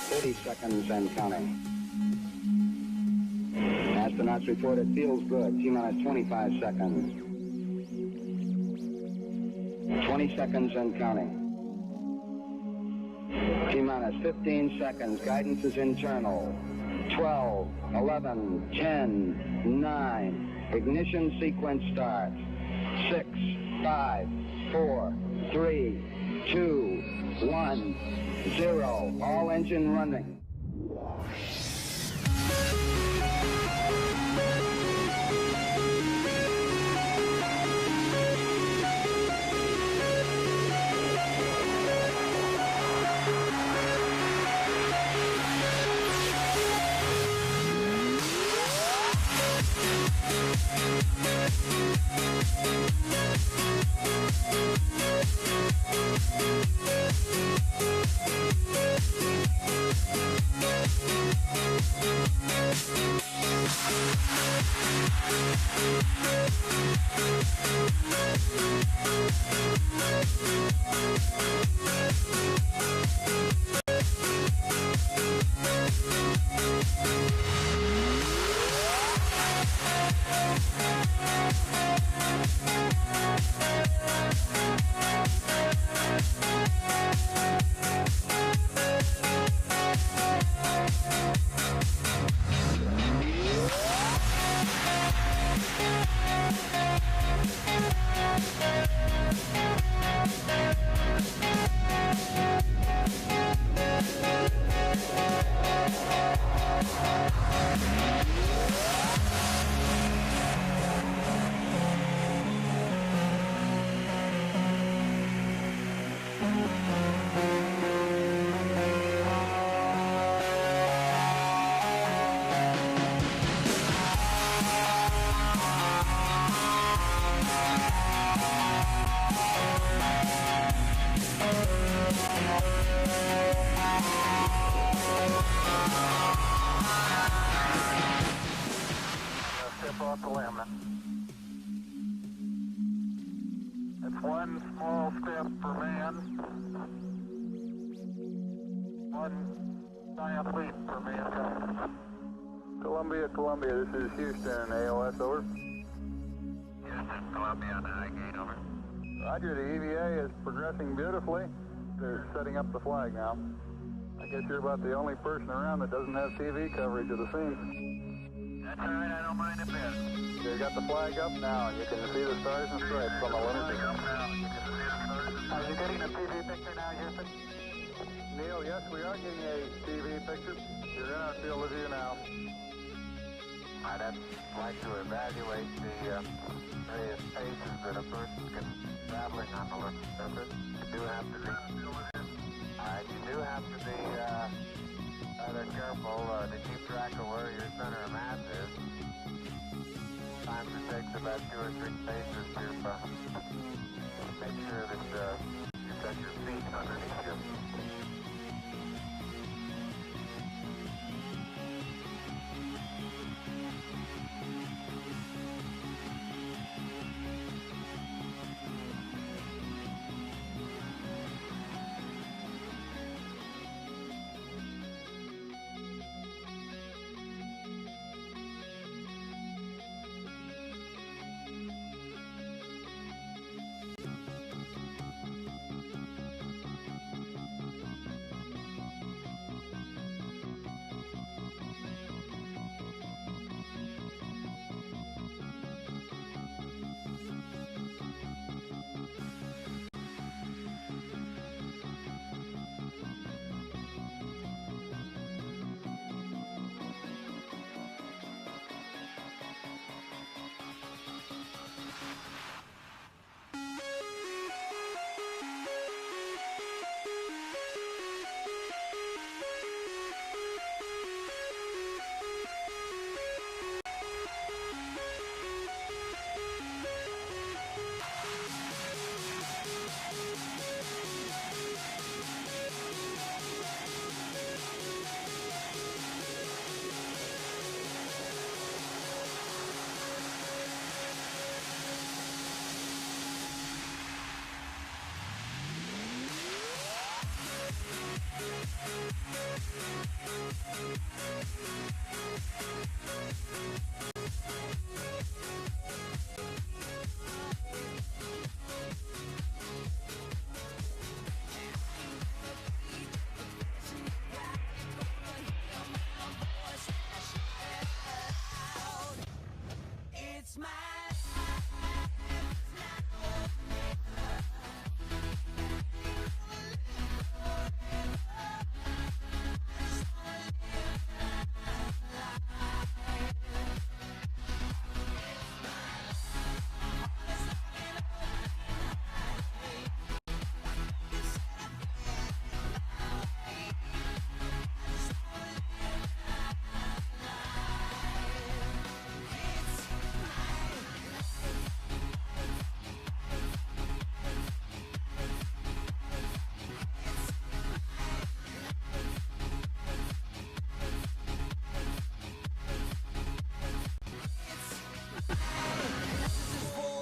30 seconds and counting. Astronauts report it feels good. T-minus 25 seconds. 20 seconds and counting. T-minus 15 seconds. Guidance is internal. 12, 11, 10, 9. Ignition sequence starts. 6, 5, 4, 3, 2, 1, 0. All engine running. Off the limb. It's one small step for man, one giant leap for mankind. Columbia, this is Houston, AOS, over. Houston, Columbia on the high gate, over. Roger, the EVA is progressing beautifully. They're setting up the flag now. I guess you're about the only person around that doesn't have TV coverage of the scene. That's all right, I don't mind a bit. They've got the flag up now. You can see the stars and stripes on the lunar surface. Are you getting a TV picture now, Houston? Neil, yes, we are getting a TV picture. You're in our field of view now. I'd like to evaluate the various paces that a person can traveling on the lunar surface. You do have to be rather careful to keep track of where your center of mass is. Sometimes it takes about 2 or 3 paces to make sure that you've got your feet underneath you.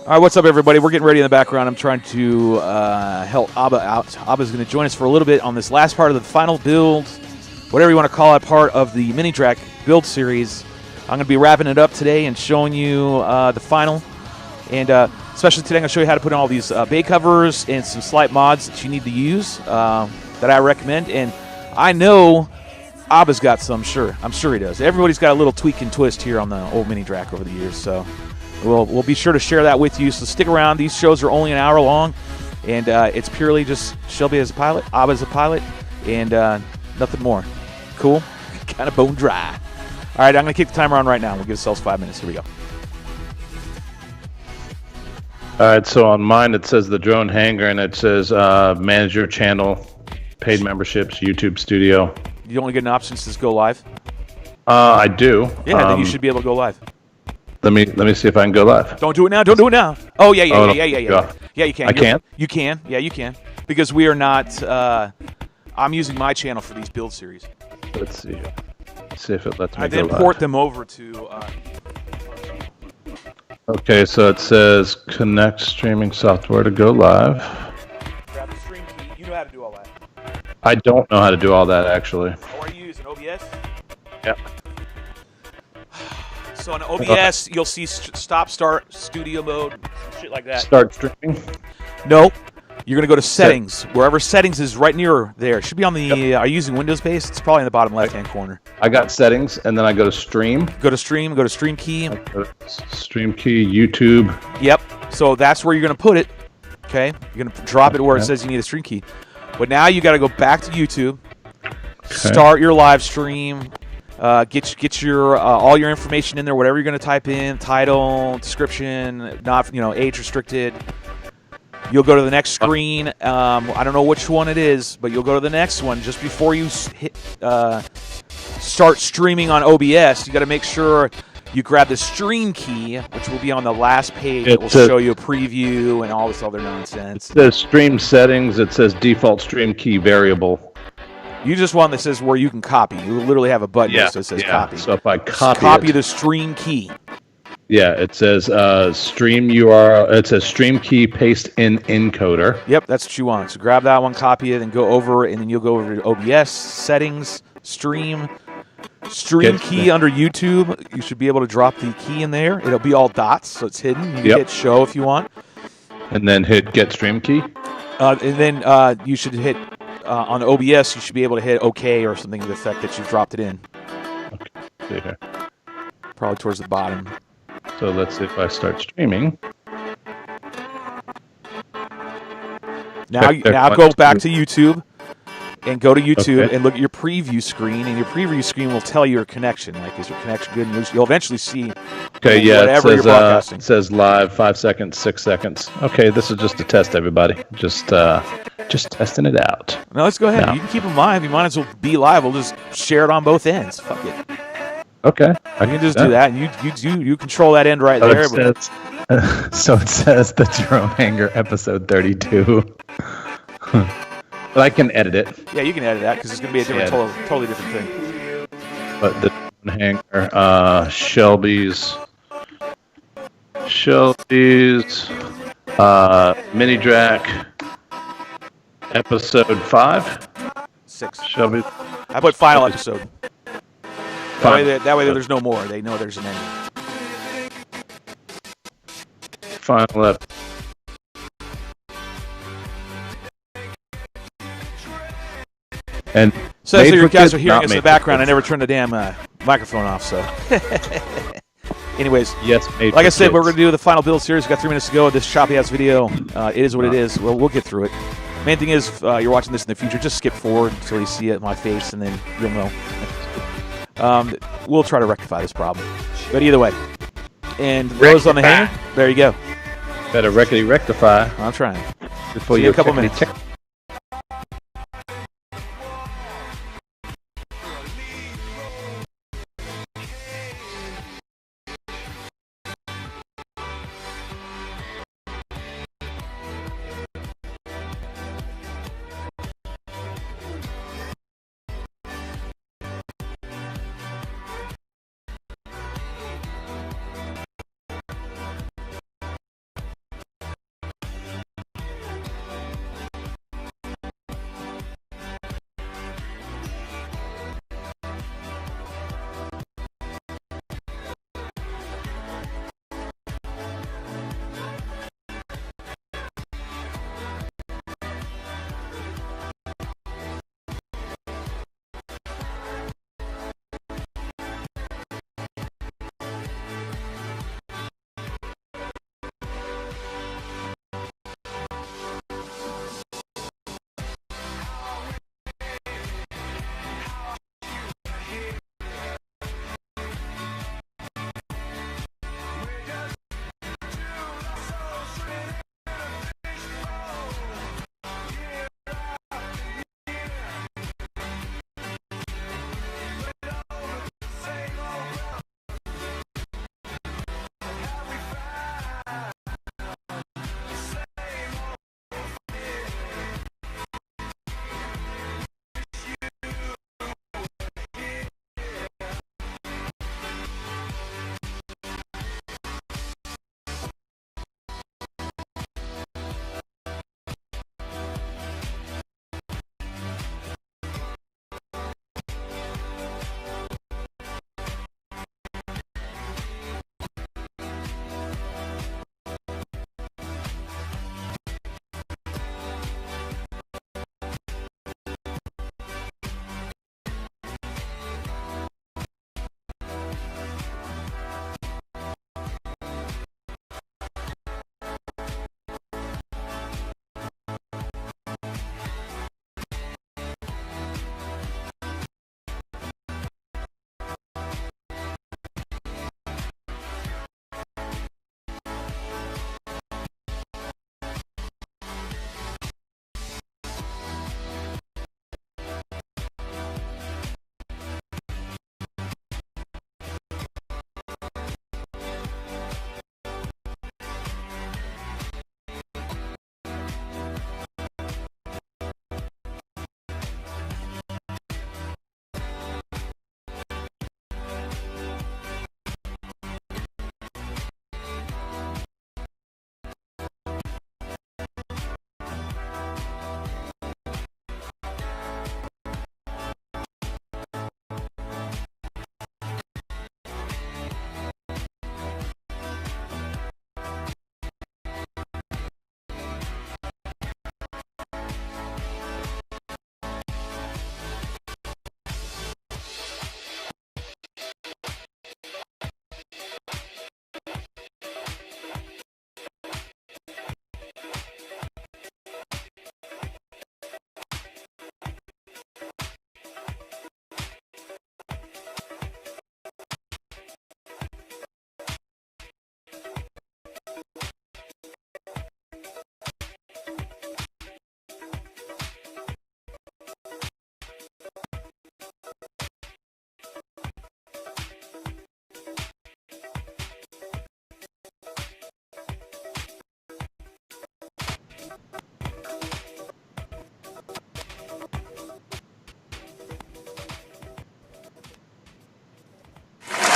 All right, what's up, everybody? We're getting ready in the background. I'm trying to help Abba out. Abba's going to join us for a little bit on this last part of the final build, whatever you want to call it, part of the Mini Drak build series. I'm going to be wrapping it up today and showing you the final. And especially today, I'm going to show you how to put in all these bay covers and some slight mods that you need to use that I recommend. And I know Abba's got some, sure. I'm sure he does. Everybody's got a little tweak and twist here on the old Mini Drak over the years, so we'll be sure to share that with you. So stick around. These shows are only an hour long, and it's purely just Shelby as a pilot, Abba as a pilot, and nothing more. Cool? Kind of bone dry. All right, I'm going to kick the timer on right now. We'll give ourselves 5 minutes. Here we go. All right, so on mine it says the drone hangar, and it says manage your channel, paid memberships, YouTube Studio. You only get an option to go live? I do. Yeah, then you should be able to go live. Let me see if I can go live. Don't do it now. Don't do it now. Oh, yeah. Yeah, you can. I can? You can. Yeah, you can. Because we are not, I'm using my channel for these build series. Let's see. See if it lets me I go then live. port them over to... Okay, so it says connect streaming software to go live. grab the stream key. You know how to do all that. I don't know how to do all that, actually. What are you using, OBS? Yep. So on OBS, you'll see stop, start, studio mode, shit like that. Start streaming. No. You're going to go to settings. Wherever settings is right near there. It should be on the, are you using Windows based? It's probably in the bottom left-hand corner. I got settings, and then I go to stream. Go to stream key. Stream key, YouTube. Yep. So that's where you're going to put it. Okay? You're going to drop it where it says you need a stream key. But now you got to go back to YouTube. Okay. Start your live stream. Get your all your information in there, whatever you're going to type in, title, description, not age restricted. You'll go to the next screen. I don't know which one it is, but you'll go to the next one just before you hit start streaming on OBS. You got to make sure you grab the stream key, which will be on the last page. It will show you a preview and all this other nonsense. It says stream settings. It says default stream key variable. You just want that says where you can copy. You literally have a button that says copy. So if I copy the stream key. Yeah, it says stream URL. It says stream key paste in encoder. Yep, that's what you want. So grab that one, copy it, and go over, and then you'll go over to OBS settings, stream key under YouTube. You should be able to drop the key in there. It'll be all dots, so it's hidden. You can hit show if you want, and then hit get stream key. And then you should hit on OBS. You should be able to hit OK or something to the effect that you've dropped it in. Okay, see here. Probably towards the bottom. So let's see if I start streaming. Now go back to YouTube and go to YouTube and look at your preview screen, and your preview screen will tell you your connection. Like, is your connection good? And you'll eventually see whatever you're broadcasting. It says live, 5 seconds, 6 seconds. Okay, this is just a test, everybody. Just testing it out. Now let's go ahead. You can keep them live. You might as well be live. We'll just share it on both ends. Fuck it. Okay. I can just do that, and you control that end right there. So it says the drone hangar episode 32. But I can edit it. Yeah, you can edit that because it's going to be a different, totally different thing. But the drone hangar, Shelby's, Mini Drak, episode 5. 6. Shelby. I put final episode. That way there's no more. They know there's an ending. Final episode. And so as you guys are hearing us in the background, I never turned the damn microphone off. So, anyways, yes, like I said, we're going to do the final build series. We've got 3 minutes to go. This choppy ass video, it is what it is. We'll get through it. Main thing is, you're watching this in the future, just skip forward until you see it in my face, and then you'll know. We'll try to rectify this problem. But either way, and those on the hangar, there you go. Better rectify. I'm trying. Before See you in a couple minutes.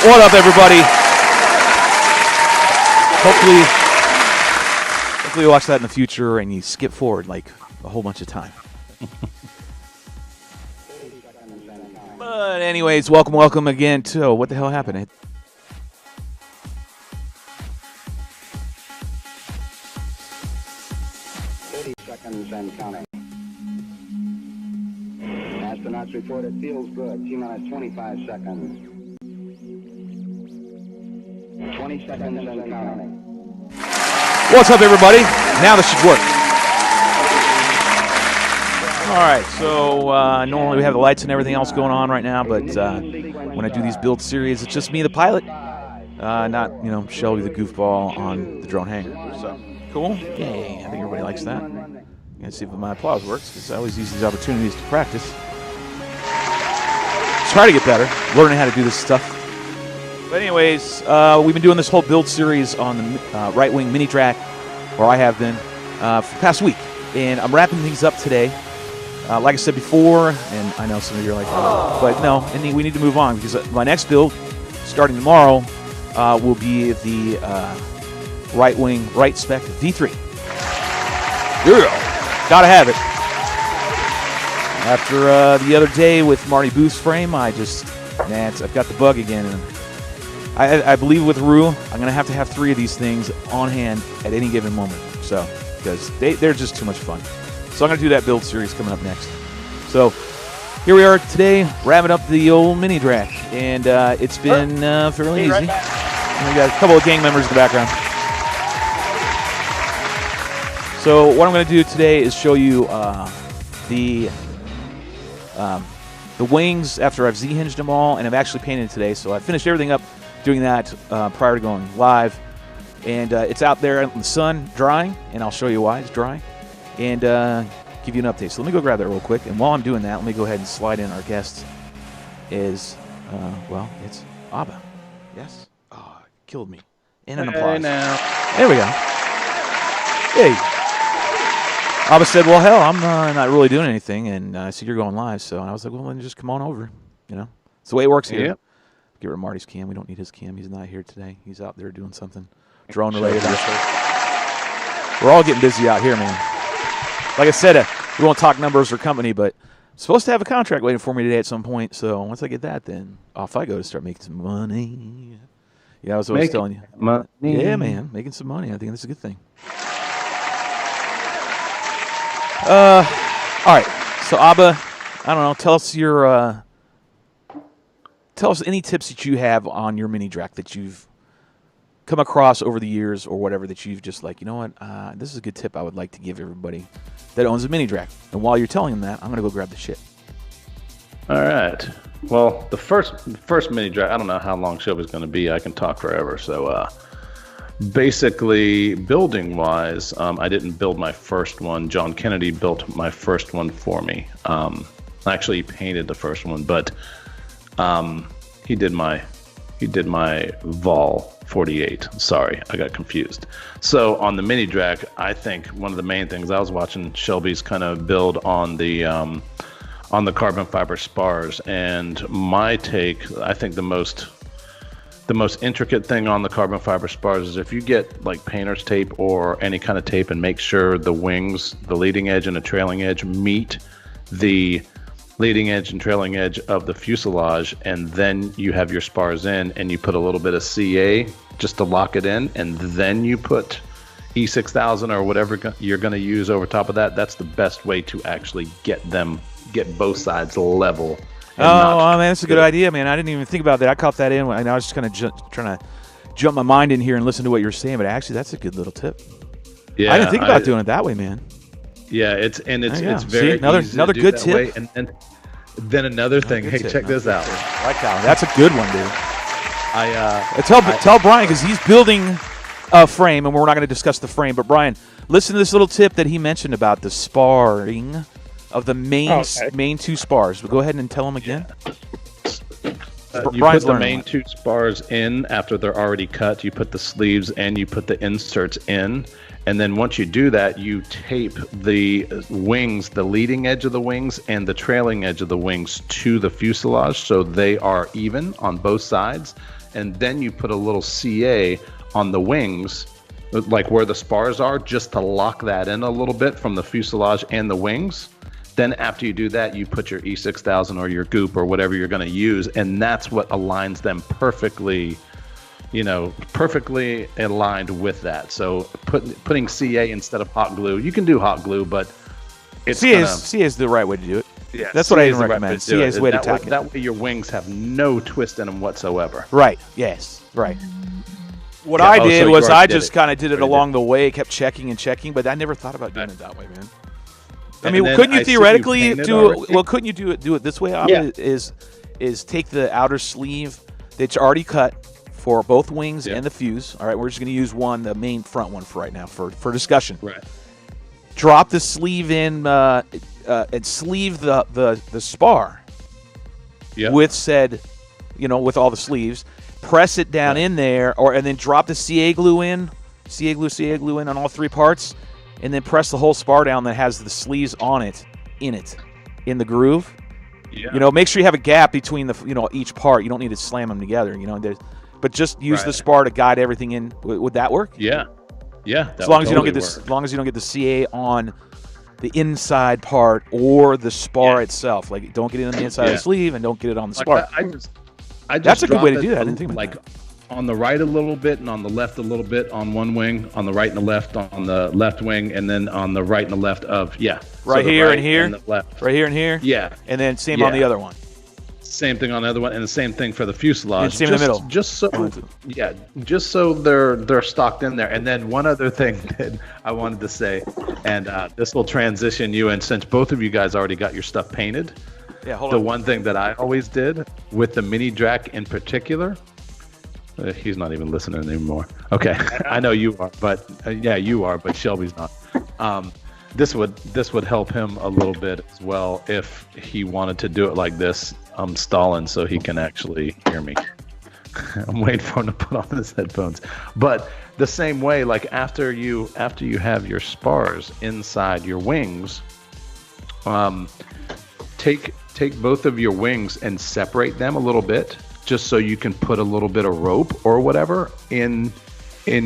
What up, everybody? Hopefully you watch that in the future and you skip forward like a whole bunch of time. But anyways, welcome again to what the hell happened? 30 seconds and counting. Astronauts report it feels good. T-minus 25 seconds. 20 seconds and counting. What's up, everybody? Now this should work. All right, so normally we have the lights and everything else going on right now, but when I do these build series, it's just me, the pilot, not, Shelby, the goofball on the drone hangar. So, cool. Yay, I think everybody likes that. I'm going to see if my applause works, because I always use these opportunities to practice. Try to get better, learning how to do this stuff. But anyways, we've been doing this whole build series on the RiteWing Mini Drak, or I have been, for the past week. And I'm wrapping things up today. Like I said before, and I know some of you are like, oh, but no, and we need to move on, because my next build, starting tomorrow, will be the RiteWing RiteSpec V3. Gotta have it. After the other day with Marty Booth's frame, I've got the bug again. And I believe with Rue, I'm going to have 3 of these things on hand at any given moment. So, because they're just too much fun. So I'm going to do that build series coming up next. So here we are today, wrapping up the old Mini Drak. And it's been fairly easy. And we got a couple of gang members in the background. So what I'm going to do today is show you the wings after I've Z-hinged them all, and I've actually painted today. So I finished everything up doing that prior to going live. And it's out there in the sun drying, and I'll show you why it's drying, and give you an update. So let me go grab that real quick. And while I'm doing that, let me go ahead and slide in our guest is, it's Abba. Yes? Oh, it killed me. And an applause. Now. There we go. Hey. Abba said, well, hell, I'm not really doing anything, and I see you're going live. So I was like, well, then just come on over. It's the way it works here. Yep. Get rid of Marty's cam. We don't need his cam. He's not here today. He's out there doing something drone-related. We're all getting busy out here, man. Like I said, we won't talk numbers or company, but I'm supposed to have a contract waiting for me today at some point. So once I get that, then off I go to start making some money. Yeah, I was always telling you. Money. Yeah, man, making some money. I think that's a good thing. All right. So Abba, I don't know. Tell us any tips that you have on your Mini Drak that you've come across over the years, or whatever, that you've just like, you know what, this is a good tip I would like to give everybody that owns a Mini Drak. And while you're telling them that, I'm going to go grab the shit. All right. Well, the first Mini Drak, I don't know how long Shelby's going to be. I can talk forever. So basically, building-wise, I didn't build my first one. John Kennedy built my first one for me. Actually, he painted the first one, but he did my Vol 48. Sorry, I got confused. So on the Mini Drak, I think one of the main things, I was watching Shelby's kind of build on the carbon fiber spars, and my take, I think the most intricate thing on the carbon fiber spars is if you get like painter's tape or any kind of tape and make sure the wings, the leading edge and the trailing edge, meet the leading edge and trailing edge of the fuselage, and then you have your spars in and you put a little bit of CA just to lock it in, and then you put E6000 or whatever you're going to use over top of that. That's the best way to actually get both sides level. Oh, man, that's a good idea, man. I didn't even think about that. I caught that in, and I was just kind of trying to jump my mind in here and listen to what you were saying, but actually that's a good little tip. Yeah, I didn't think about doing it that way, man. Yeah, it's very See, another easy to do good that tip. Way. And then another thing. Hey, check this out. Like that. That's a good one, dude. Tell Brian, because he's building a frame, and we're not going to discuss the frame. But Brian, listen to this little tip that he mentioned about the sparring of the main 2 spars. But go ahead and tell him again. You Brian's put the learning main a lot. 2 spars in after they're already cut. You put the sleeves and you put the inserts in. And then once you do that, you tape the wings, the leading edge of the wings and the trailing edge of the wings to the fuselage so they are even on both sides. And then you put a little CA on the wings, like where the spars are, just to lock that in a little bit from the fuselage and the wings. Then after you do that, you put your E6000 or your Goop or whatever you're going to use, and that's what aligns them perfectly, perfectly aligned with that. So putting CA instead of hot glue, you can do hot glue, but CA is the right way to do it. Yeah, that's what I CA is the right recommend. way to do CA it. is the way to That tack it. That way your wings have no twist in them whatsoever. Right. Yes. Right. What Yeah, I so did you was already I did just it. kind of did it Already along the way, kept checking and checking, but I never thought about doing it that way, man. I mean, And then couldn't you I see you theoretically painted do already. it? Well, couldn't you do it this way? Abba, is take the outer sleeve that's already cut for both wings Yeah. and the fuse. All right, we're just going to use one, the main front one for right now for discussion. Right. Drop the sleeve in and sleeve the spar Yeah. with said, with all the sleeves. Press it down in there, and then drop the CA glue in, CA glue in on all 3 parts, and then press the whole spar down that has the sleeves on it, in the groove. Yeah. Make sure you have a gap between each part. You don't need to slam them together. But just use the spar to guide everything in. Would that work? Yeah. Yeah. As long as you don't get this, as long as you don't get the CA on the inside part or the spar itself. Like, don't get it on the inside of the sleeve and don't get it on the spar. I just That's a good way to drop do that. I it didn't think about like on the right a little bit and on the left a little bit on one wing, on the right and the left on the left wing, and then on the right and the left of right here and here, the left. right here and here. Yeah. And then same on the other one. Same thing on the other one, and the same thing for the fuselage. And same in the middle. Just so they're stocked in there. And then one other thing that I wanted to say, and this will transition you, and since both of you guys already got your stuff painted, the one thing that I always did with the Mini Drak in particular, he's not even listening anymore. Okay, I know you are, but you are, but Shelby's not. This would help him a little bit as well if he wanted to do it like this. I'm stalling so he can actually hear me. I'm waiting for him to put on his headphones. But the same way, like after you have your spars inside your wings, take both of your wings and separate them a little bit, just so you can put a little bit of rope or whatever in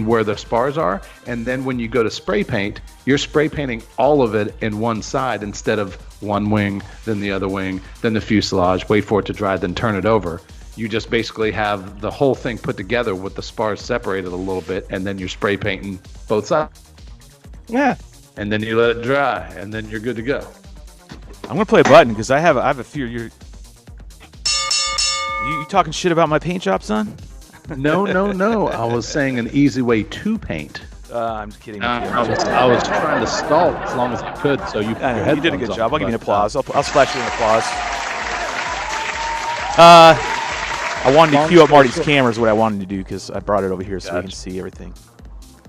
where the spars are. And then when you go to spray paint, you're spray painting all of it in one side instead of one wing, then the other wing, then the fuselage, wait for it to dry, then turn it over. You just basically have the whole thing put together with the spars separated a little bit, and then you're spray painting both sides. Yeah. And then you let it dry, and then you're good to go. I'm gonna play a button because I have a fear you talking shit about my paint job, son? No. I was saying an easy way to paint. I'm just kidding. I was trying to stall as long as I could, so you. You did a good job. I'll give you an applause. I'll splash you an applause. I wanted to cue up Marty's camera is what I wanted to do because I brought it over here so we can see everything.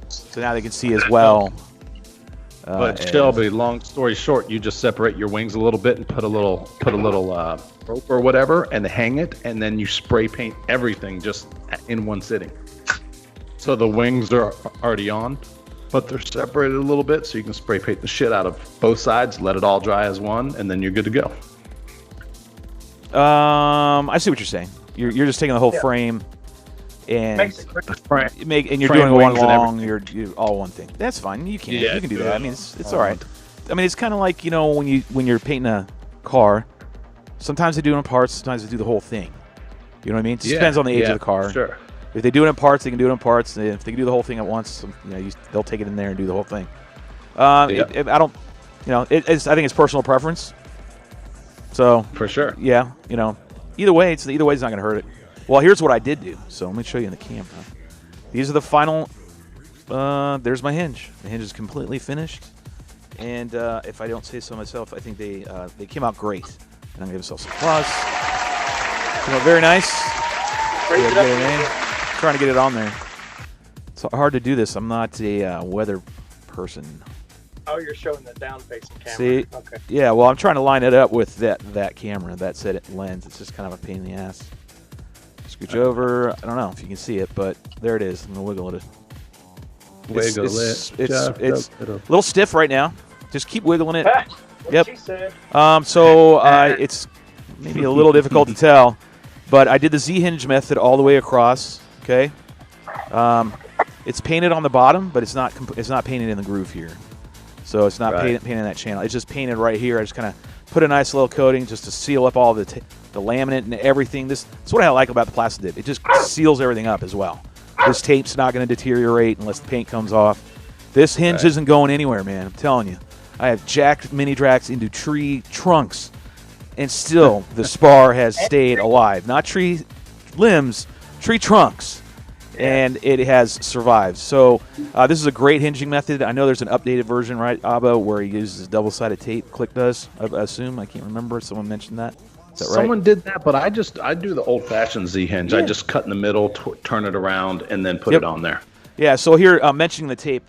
So now they can see as well. But Shelby, long story short, you just separate your wings a little bit and put a little rope or whatever and hang it, and then you spray paint everything just in one sitting. So the wings are already on, but they're separated a little bit, so you can spray paint the shit out of both sides, let it all dry as one, and then you're good to go. I see what you're saying. You're just taking the whole frame and you're doing one long. You're all one thing. That's fine. You can do that. I mean, it's all right. I mean, it's kind of like when you're painting a car. Sometimes they do it in parts. Sometimes they do the whole thing. You know what I mean? It just depends on the age of the car. Sure. If they do it in parts, they can do it in parts. If they can do the whole thing at once, they'll take it in there and do the whole thing. I don't. I think it's personal preference. So for sure. Yeah. Either way, it's not going to hurt it. Well, here's what I did do. So let me show you in the camera. These are the final. There's my hinge. The hinge is completely finished. And if I don't say so myself, I think they came out great. And I'm going to give myself some applause. Came out very nice. Trying to get it on there. It's hard to do this. I'm not a weather person. Oh, you're showing the down-facing camera. See? Okay. Yeah, well, I'm trying to line it up with that camera, that said lens. It's just kind of a pain in the ass. Scooch over. I don't know if you can see it, but there it is. I'm going to wiggle it. It's a little stiff right now. Just keep wiggling it. Yep. It's maybe a little difficult to tell, but I did the Z-hinge method all the way across. Okay. It's painted on the bottom, but it's not painted in the groove here. So it's not painted in that channel. It's just painted right here. I just kind of put a nice little coating just to seal up all the laminate and everything. That's what I like about the plastic dip. It just seals everything up as well. This tape's not going to deteriorate unless the paint comes off. This hinge isn't going anywhere, man. I'm telling you. I have jacked Mini Draks into tree trunks, and still the spar has stayed alive. Not tree limbs, tree trunks, and it has survived. So this is a great hinging method. I know there's an updated version, right, Abba, where he uses double-sided tape. Click does, I assume. I can't remember. Someone mentioned that. Is that right? Someone did that, but I do the old-fashioned Z-hinge. I just cut in the middle, turn it around, and then put it on there. Yeah. So here, mentioning the tape.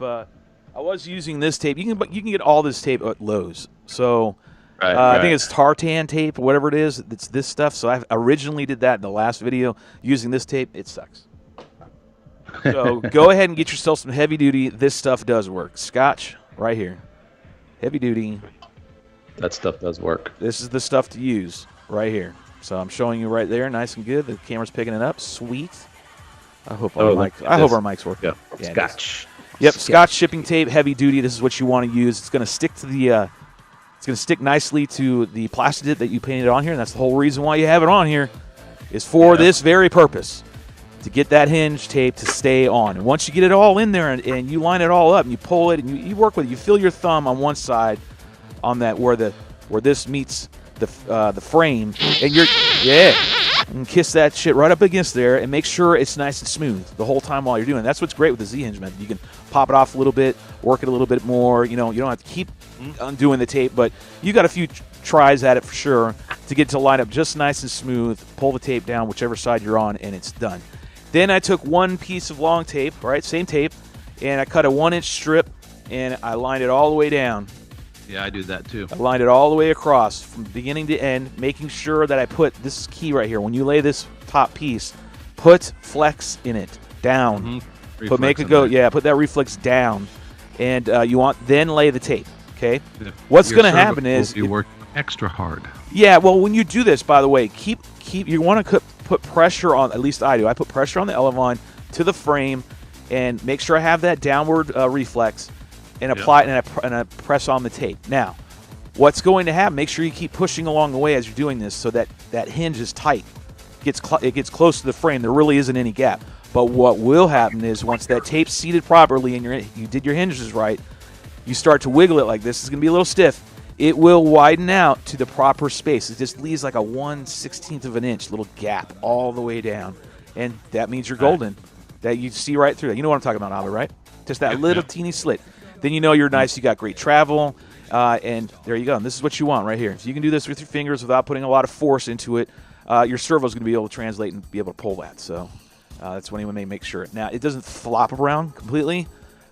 I was using this tape. You can get all this tape at Lowe's. So I think it's tartan tape or whatever it is. It's this stuff. So I originally did that in the last video using this tape. It sucks. So go ahead and get yourself some heavy duty. This stuff does work. Scotch right here. Heavy duty. That stuff does work. This is the stuff to use right here. So I'm showing you right there. Nice and good. The camera's picking it up. Sweet. I hope our mics work. Yeah. Scotch. Yep, Scotch shipping tape, heavy duty. This is what you want to use. It's going to stick to the. It's going to stick nicely to the plastic dip that you painted on here, and that's the whole reason why you have it on here, is for this very purpose, to get that hinge tape to stay on. And once you get it all in there and you line it all up and you pull it and you work with it, you feel your thumb on one side, on that where this meets the frame, and and kiss that shit right up against there and make sure it's nice and smooth the whole time while you're doing it. That's what's great with the Z-hinge method. You can pop it off a little bit, work it a little bit more. You don't have to keep undoing the tape, but you got a few tries at it for sure to get it to line up just nice and smooth. Pull the tape down whichever side you're on, and it's done. Then I took one piece of long tape, same tape, and I cut a 1-inch strip, and I lined it all the way down. Yeah, I do that too. I lined it all the way across from beginning to end, making sure that I put, this is key right here, when you lay this top piece, put flex in it, down. Put that reflex down, and then lay the tape, okay? What's going to happen is you work extra hard. Yeah, well, when you do this, by the way, you want to put pressure on, at least I do. I put pressure on the elevon to the frame and make sure I have that downward reflex. And apply it, and I press on the tape. Now, what's going to happen? Make sure you keep pushing along the way as you're doing this, so that hinge is tight. It gets close to the frame. There really isn't any gap. But what will happen is once that tape's seated properly and you did your hinges right, you start to wiggle it like this. It's going to be a little stiff. It will widen out to the proper space. It just leaves like a 1/16 of an inch little gap all the way down, and that means you're golden. That you see right through that. You know what I'm talking about, Abba, right? Just that little teeny slit. Then you know you're nice. You got great travel, and there you go. And this is what you want right here. If you can do this with your fingers without putting a lot of force into it, your servo is going to be able to translate and be able to pull that. So that's when you may make sure. Now, it doesn't flop around completely,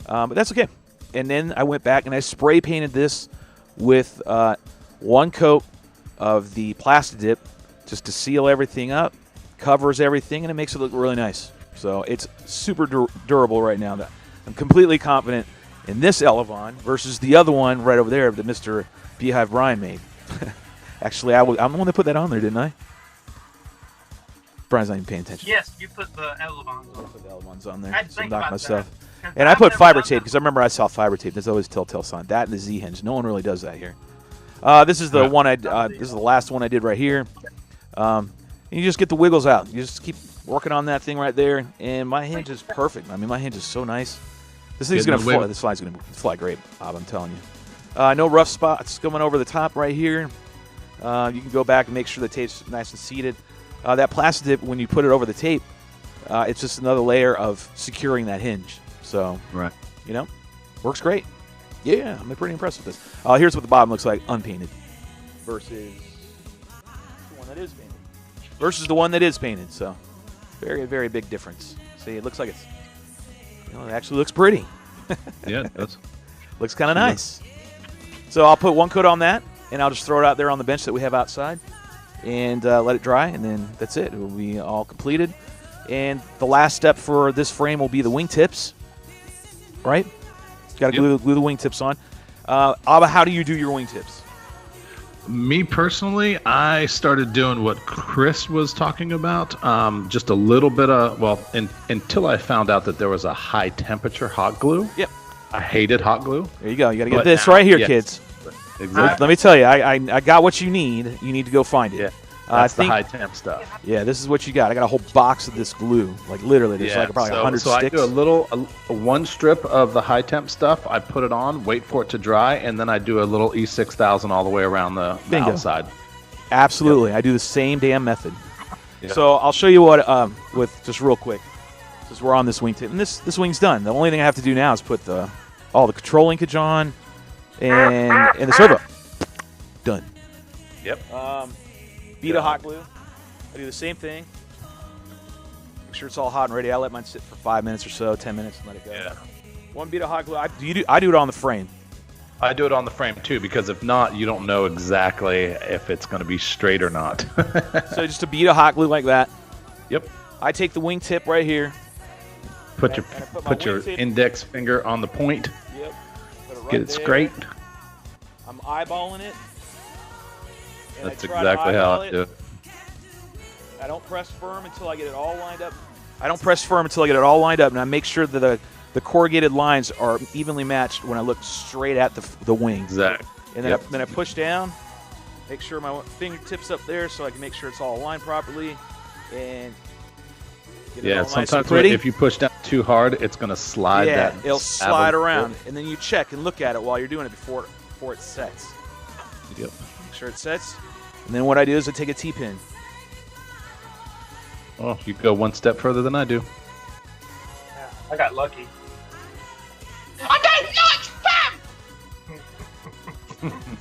but that's okay. And then I went back and I spray painted this with one coat of the plastic dip just to seal everything up, covers everything, and it makes it look really nice. So it's super durable right now. I'm completely confident in this elevon versus the other one right over there that Mr. Beehive Brian made. Actually, I'm the one that put that on there, didn't I? Brian's not even paying attention. Yes, you put the elevons on. I put the elevons on there. I had to think about myself. that. And I put fiber tape because I remember I saw fiber tape. There's always a telltale sign. That and the Z-hinge. No one really does that here. This is the one this is the last one I did right here. And you just get the wiggles out. You just keep working on that thing right there, and my hinge is perfect. I mean, my hinge is so nice. This thing's going to fly. This slide's going to fly great, Bob, I'm telling you. No rough spots coming over the top right here. You can go back and make sure the tape's nice and seated. That plastic dip, when you put it over the tape, it's just another layer of securing that hinge. So, works great. Yeah, I'm pretty impressed with this. Here's what the bottom looks like unpainted versus the one that is painted. So, very, very big difference. See, it looks like it's, it actually looks pretty. Yeah, it does. Looks kind of nice. So I'll put one coat on that, and I'll just throw it out there on the bench that we have outside. and let it dry, and then that's it. It will be all completed. And the last step for this frame will be the wingtips, right? Got to glue the wingtips on. Abba, how do you do your wingtips? Me personally, I started doing what Chris was talking about. Just a little bit of, until I found out that there was a high temperature hot glue. Yep. I hated hot glue. There you go. You got to get this right here, kids. Exactly. Let me tell you, I got what you need. You need to go find it. Yeah. That's the high temp stuff. Yeah, this is what you got. I got a whole box of this glue. Like literally, there's like probably 100 so sticks. I do one strip of the high temp stuff. I put it on, wait for it to dry, and then I do a little E6000 all the way around the outside. Absolutely, I do the same damn method. Yep. So I'll show you what with just real quick, since we're on this wingtip, and this wing's done. The only thing I have to do now is put all the control linkage on, and the servo. Done. Yep. Bead of hot glue. I do the same thing. Make sure it's all hot and ready. I let mine sit for 5 minutes or so, 10 minutes, and let it go. Yeah. One bead of hot glue. I do it on the frame. I do it on the frame too, because if not, you don't know exactly if it's going to be straight or not. So just a bead of hot glue like that. Yep. I take the wing tip right here. Put your index finger on the point. Yep. Put it right Get it straight. I'm eyeballing it. That's exactly how I do it. I don't press firm until I get it all lined up. And I make sure that the corrugated lines are evenly matched when I look straight at the wing. Exactly. And then, then I push down, make sure my fingertips up there so I can make sure it's all aligned properly. And get it all sometimes nice and pretty. If you push down too hard, it's going to slide. Yeah, it'll slide around. And then you check and look at it while you're doing it before it sets. Yep. Make sure it sets. And then what I do is I take a T-pin. Oh, you go one step further than I do. Yeah, I got lucky. I don't like spam!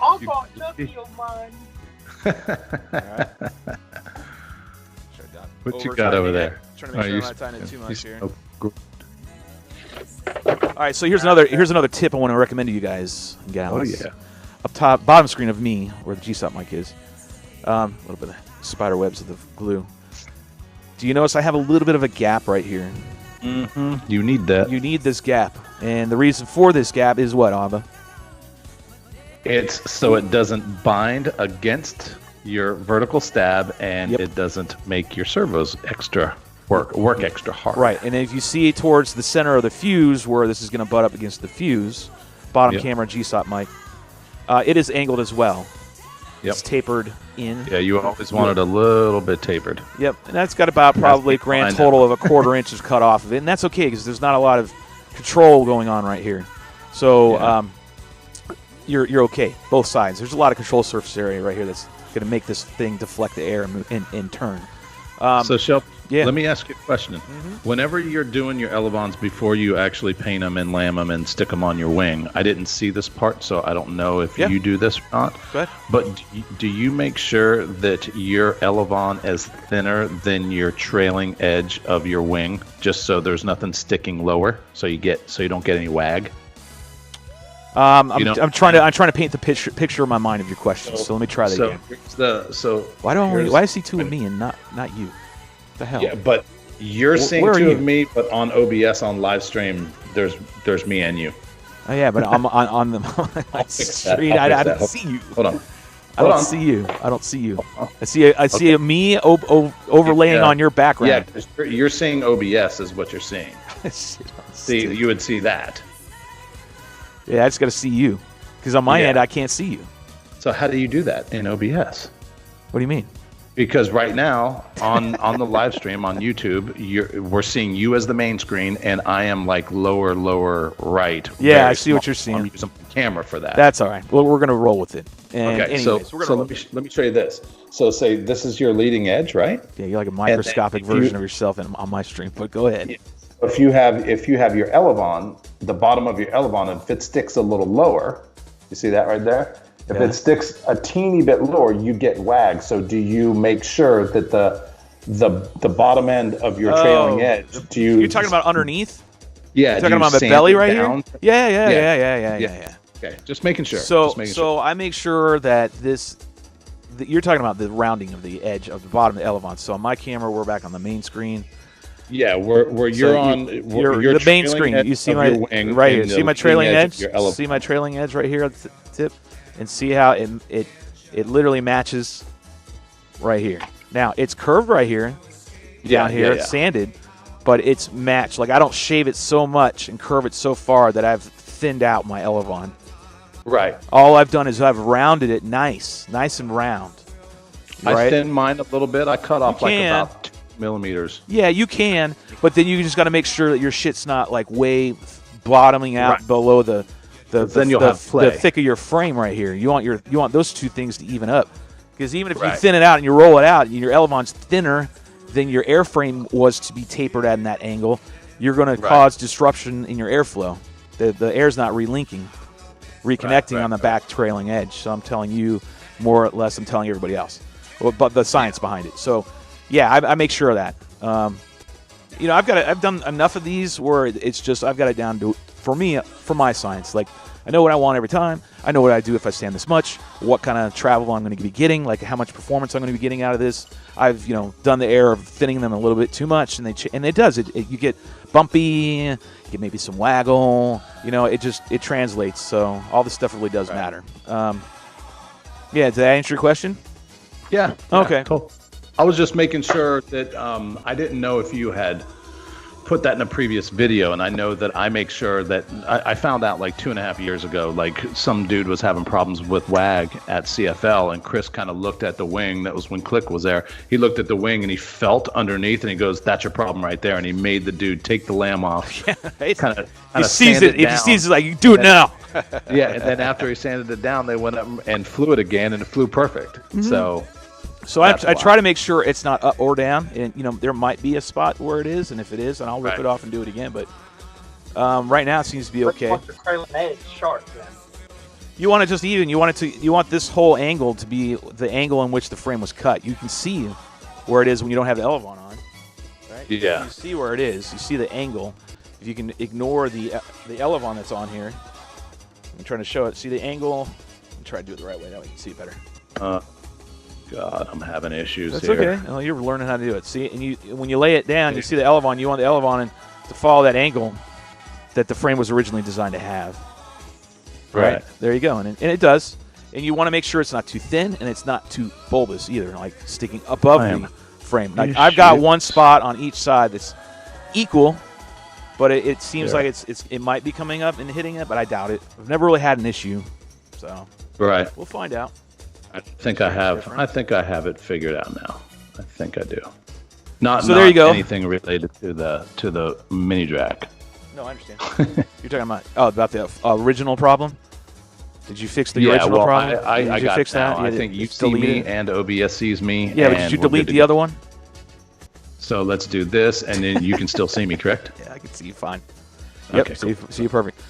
I got lucky on mine. Alright. What you got over there? Trying to make sure I'm not tying it too much here. Alright, so here's another tip I want to recommend to you guys and gals. Oh yeah. Up top, bottom screen of me, where the G-Stop mic is. A little bit of spider webs of the glue. Do you notice I have a little bit of a gap right here? Mm-hmm. You need that. You need this gap. And the reason for this gap is what, Abba? It's so it doesn't bind against your vertical stab, and it doesn't make your servos work extra hard. Right, and if you see towards the center of the fuse, where this is going to butt up against the fuse, bottom camera G-Stop mic, it is angled as well. It's tapered in. Yeah, you always want it a little bit tapered. Yep, and that's got about probably a grand total of a quarter inch is cut off of it, and that's okay because there's not a lot of control going on right here. So you're okay, both sides. There's a lot of control surface area right here that's going to make this thing deflect the air and turn. So, Shel, let me ask you a question. Whenever you're doing your elevons before you actually paint them and lam them and stick them on your wing, I didn't see this part, so I don't know if you do this or not. Go ahead. But do you make sure that your elevon is thinner than your trailing edge of your wing, just so there's nothing sticking lower, so you don't get any wag? I'm trying to paint the picture in my mind of your question. So let me try that again. Why do I see two of me and not you? What the hell? Yeah, but you're seeing two of me, but on OBS on live stream, there's me and you. Oh yeah, but I'm on the street. I don't see you. Hold on. I don't see you. I see me overlaying on your background. Yeah, you're seeing OBS is what you're seeing. See, you would see that. Yeah, I just got to see you, because on my end I can't see you. So how do you do that in OBS? What do you mean? Because right now on the live stream on YouTube, we're seeing you as the main screen, and I am like lower right. Yeah, I see what you're seeing. I'm using the camera for that. That's all right. Well, we're gonna roll with it. And okay, anyways, so let me show you this. So say this is your leading edge, right? Yeah, you're like a microscopic version of yourself on my stream. But go ahead. Yeah. If you have your elevon, the bottom of your elevon, if it sticks a little lower, you see that right there? If it sticks a teeny bit lower, you get wag. So do you make sure that the bottom end of your trailing edge? You're talking about underneath? Yeah. You're talking about the belly right here? Yeah. Okay, just making sure. So I make sure that you're talking about the rounding of the edge of the bottom of the elevon. So on my camera, we're back on the main screen. Yeah, where you're on the main screen. You see my right here. See my trailing edge. See my trailing edge right here at the tip, and see how it literally matches right here. Now it's curved right here, down here. It's sanded, but it's matched. Like I don't shave it so much and curve it so far that I've thinned out my elevon. Right. All I've done is I've rounded it nice and round. Right? I thinned mine a little bit. I cut off like about 2 millimeters. Yeah, you can, but then you just got to make sure that your shit's not like way bottoming out below the thick of your frame right here. You want those two things to even up, because even if you thin it out and you roll it out and your elevon's thinner than your airframe was to be tapered at in that angle, you're going to cause disruption in your airflow. The air's not relinking, reconnecting on the back trailing edge. So I'm telling you, more or less, I'm telling everybody else, but the science behind it. So. Yeah, I make sure of that. I've done enough of these where it's just I've got it down to for my science. Like I know what I want every time. I know what I do if I stand this much. What kind of travel I'm going to be getting. Like how much performance I'm going to be getting out of this. I've done the air of thinning them a little bit too much, and it does it. You get bumpy. You get maybe some waggle. It translates. So all this stuff really does matter. Yeah, did that answer your question? Yeah. Okay. Cool. I was just making sure that I didn't know if you had put that in a previous video, and I know that I make sure that I found out like 2.5 years ago, like some dude was having problems with WAG at CFL, and Chris kind of looked at the wing. That was when Click was there. He looked at the wing and he felt underneath, and he goes, "That's your problem right there." And he made the dude take the lam off. kind of he sees it. If he sees it, like you do it now. Yeah, and then after he sanded it down, they went up and flew it again, and it flew perfect. Mm-hmm. So I try to make sure it's not up or down, and there might be a spot where it is, and if it is, then I'll rip it off and do it again. But right now it seems to be okay. You want the trailing edge sharp then? You want it just even. You want this whole angle to be the angle in which the frame was cut. You can see where it is when you don't have the elevon on, right? Yeah. You see where it is. You see the angle. If you can ignore the elevon that's on here, I'm trying to show it. See the angle. I'm trying to do it the right way. That way you can see it better. God, I'm having issues That's here. okay. Well, you're learning how to do it. See, and when you lay it down, you see the elevon. You want the elevon to follow that angle that the frame was originally designed to have. Right. There you go. And it does. And you want to make sure it's not too thin and it's not too bulbous either, like sticking above the frame. Like I've got one spot on each side that's equal, but it seems like it might be coming up and hitting it, but I doubt it. I've never really had an issue, so we'll find out. I think I have it figured out now. I think I do. Not there you go. Anything related to the Mini Drak. No, I understand. You're talking about the original problem. Did you fix the original problem? I got fix that? I think you see me and OBS sees me. Yeah, but did you delete the other one? So let's do this, and then you can still see me, correct? Yeah, I can see you fine. Okay, yep, cool. see you perfect.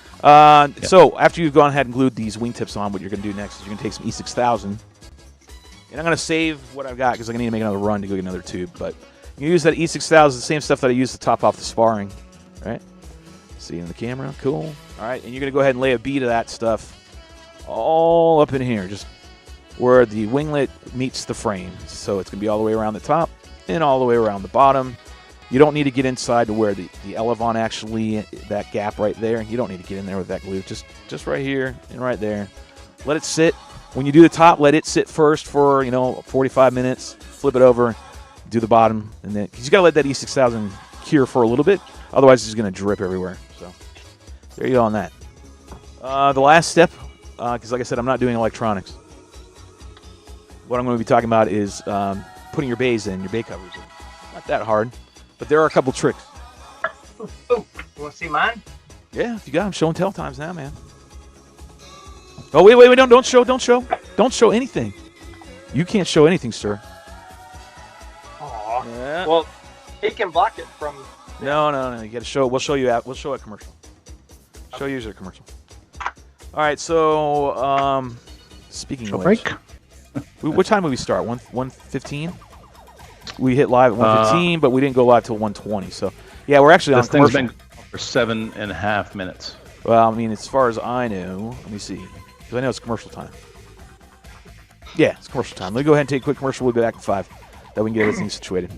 So after you've gone ahead and glued these wingtips on, what you're going to do next is you're going to take some E6000. And I'm going to save what I've got because I'm going to need to make another run to go get another tube. But you use that E6000, the same stuff that I used to top off the sparring. Right? See in the camera? Cool. All right, and you're going to go ahead and lay a bead of that stuff all up in here, just where the winglet meets the frame. So it's going to be all the way around the top and all the way around the bottom. You don't need to get inside to where the elevon actually, that gap right there. You don't need to get in there with that glue. Just right here and right there. Let it sit. When you do the top, let it sit first for 45 minutes. Flip it over, do the bottom, and then because you got to let that E6000 cure for a little bit. Otherwise, it's going to drip everywhere. So there you go on that. The last step, because like I said, I'm not doing electronics. What I'm going to be talking about is putting your bays in, your bay covers in. Not that hard. But there are a couple tricks. Oh, you want to see mine? Yeah, if you got them, show and tell times now, man. Oh, wait, don't show anything. You can't show anything, sir. Aw. Yeah. Well, he can block it from... No, you got to show. We'll show a commercial. Show you a commercial. All right, so speaking of which, what time did we start? 1:15. We hit live at 1:15, but we didn't go live till 1:20. So yeah, we're actually on commercial. This thing's been for 7.5 minutes. Well, I mean, as far as I know, let me see, because I know it's commercial time. Yeah, it's commercial time. Let me go ahead and take a quick commercial. We'll be back in 5. That we can get everything situated.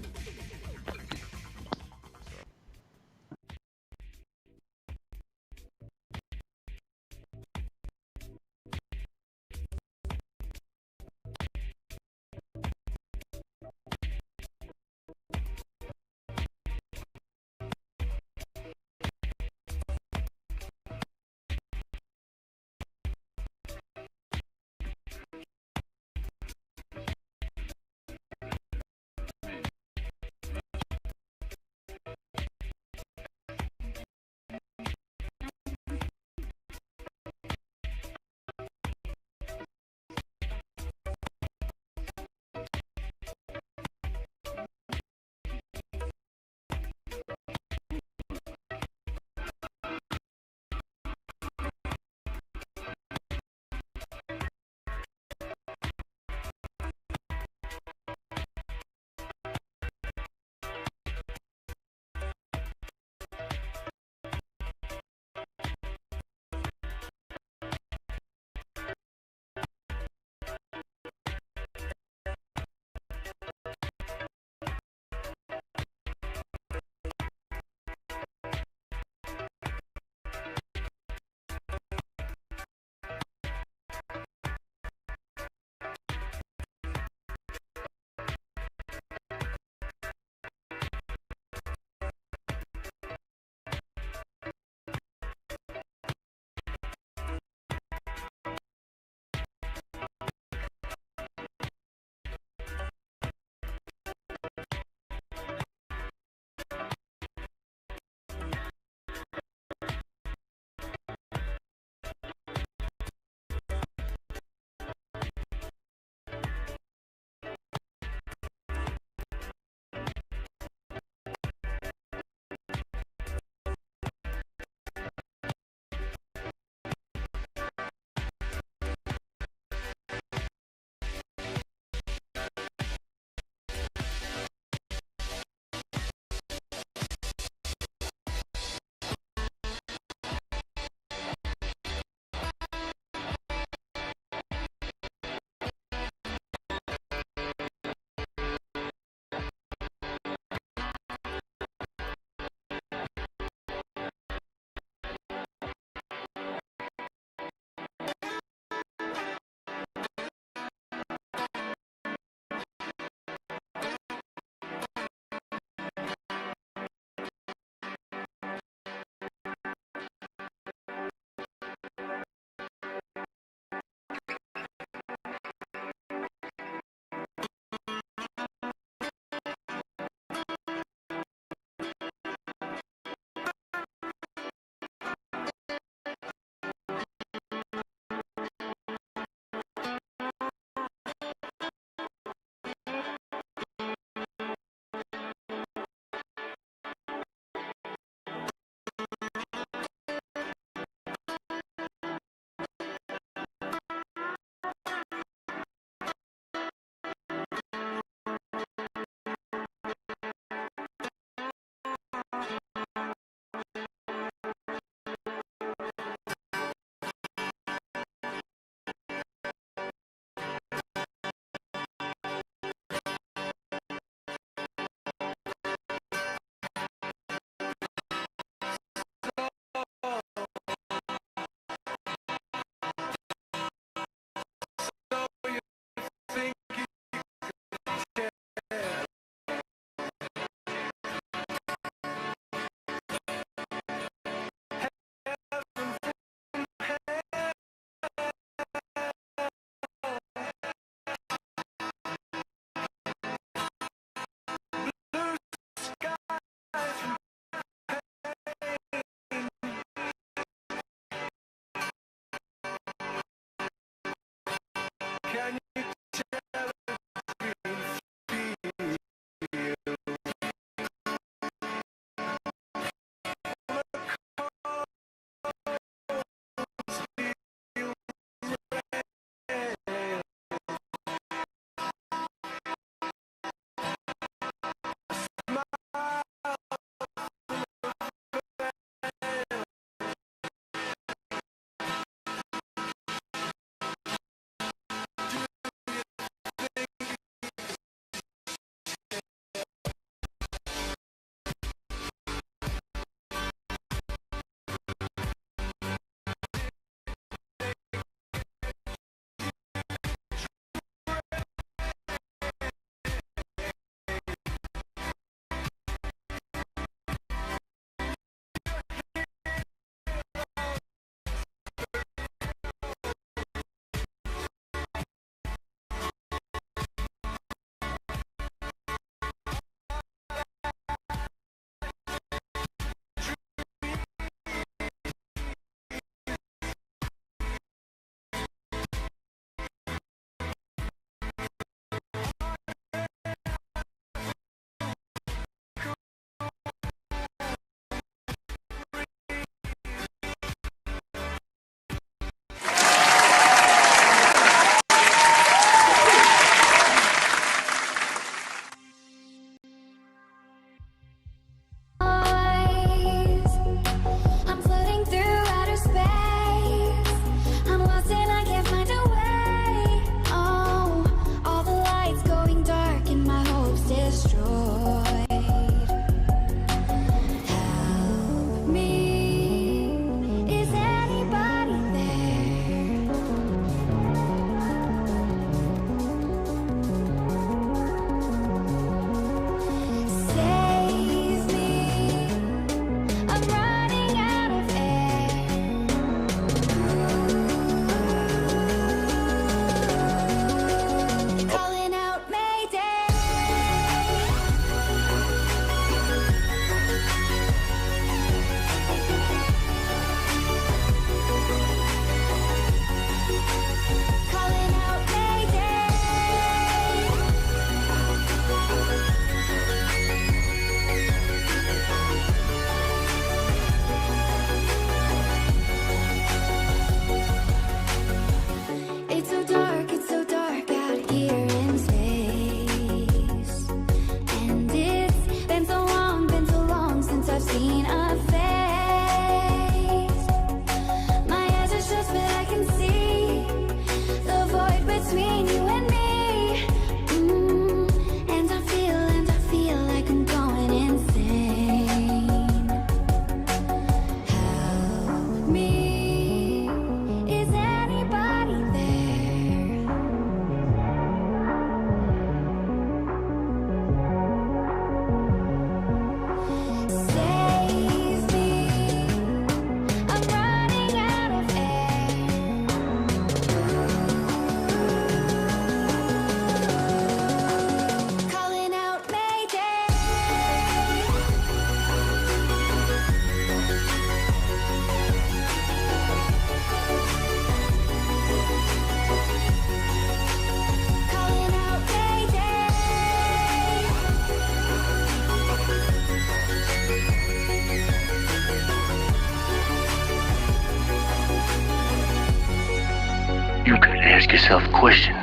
yourself a question.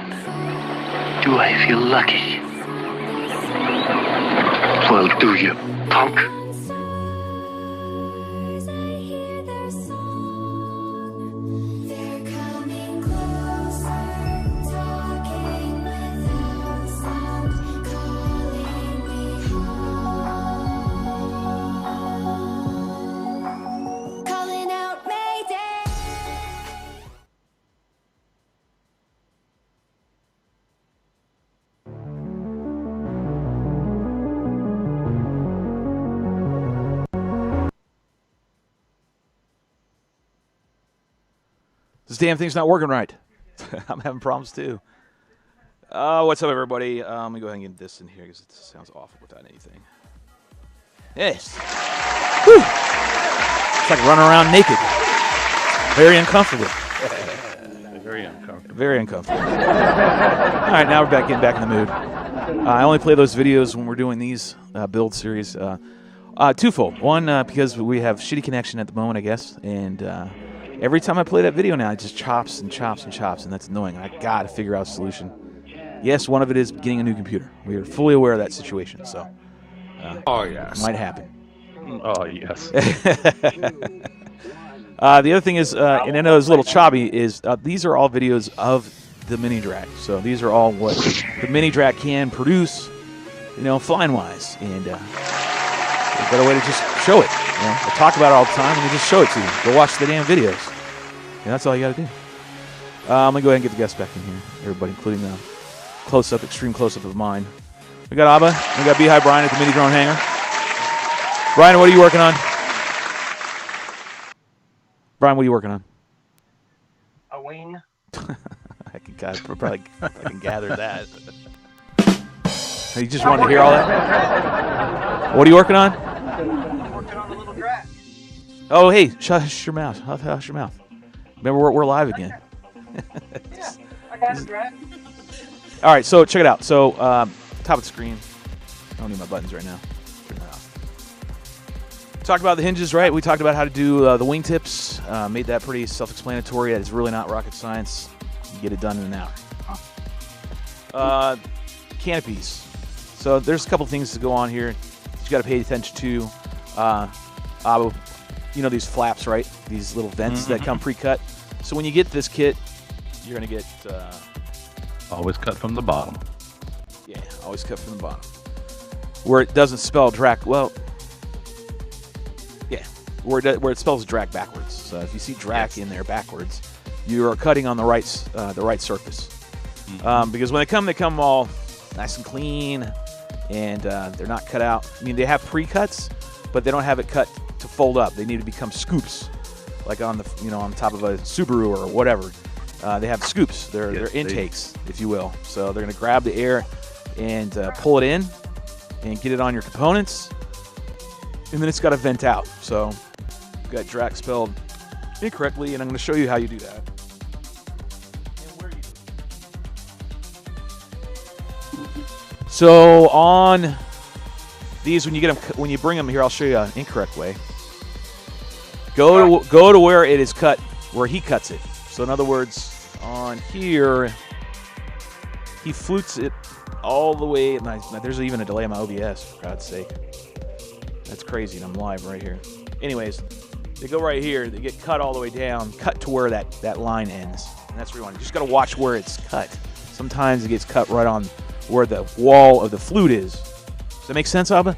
Do I feel lucky? Well, do you, punk? This damn thing's not working right. I'm having problems too. What's up, everybody? Let me go ahead and get this in here because it sounds awful without anything. Yes. Whew. It's like running around naked. Very uncomfortable. Very uncomfortable. Very uncomfortable. All right, now we're getting back in the mood. I only play those videos when we're doing these build series. Twofold. One, because we have shitty connection at the moment, I guess, and every time I play that video now, it just chops and chops and chops, and that's annoying. I got to figure out a solution. Yes, one of it is getting a new computer. We are fully aware of that situation, so Oh, yes. it might happen. Oh, yes. The other thing is, and I know it's a little choppy, is these are all videos of the Mini Drak. So these are all what the Mini Drak can produce, flying-wise. And a better way to just show it. I talk about it all the time, and we just show it to you. Go watch the damn videos. And that's all you got to do. I'm going to go ahead and get the guests back in here, everybody, including the close-up, extreme close-up of mine. We got Abba. We got Beehive Brian at the Mini Drone Hangar. Brian, what are you working on? Brian, what are you working on? A wing. I can gather that. You just wanted to hear all that? What are you working on? I'm working on a little Drak. Oh, hey, hush your mouth. Hush your mouth. Remember, we're live again. Yeah, I got a Drak. All right, so check it out. So, top of the screen. I don't need my buttons right now. Turn that off. Talked about the hinges, right? We talked about how to do the wingtips. Made that pretty self-explanatory. It's really not rocket science. You get it done in an hour. Canopies. So there's a couple things to go on here that you got to pay attention to. These flaps, right? These little vents that come pre-cut. So when you get this kit, you're going to get... Always cut from the bottom. Yeah, always cut from the bottom. Where it doesn't spell Drak, well... Yeah, where it spells Drak backwards. So if you see Drak in there backwards, you are cutting on the right surface. Because when they come all nice and clean, and they're not cut out. I mean, they have pre-cuts, but they don't have it cut to fold up. They need to become scoops, like on the on top of a Subaru or whatever. They have scoops. They're intakes, if you will. So they're going to grab the air and pull it in and get it on your components, and then it's got to vent out. So you've got Drak spelled incorrectly, and I'm going to show you how you do that. So on these, when you bring them here, I'll show you an incorrect way. Go to where it is cut, where he cuts it. So in other words, on here, he flutes it all the way. There's even a delay on my OBS, for God's sake. That's crazy, and I'm live right here. Anyways, they go right here. They get cut all the way down, cut to where that line ends. And that's where you want. You just got to watch where it's cut. Sometimes it gets cut right on where the wall of the flute is. Does that make sense, Abba?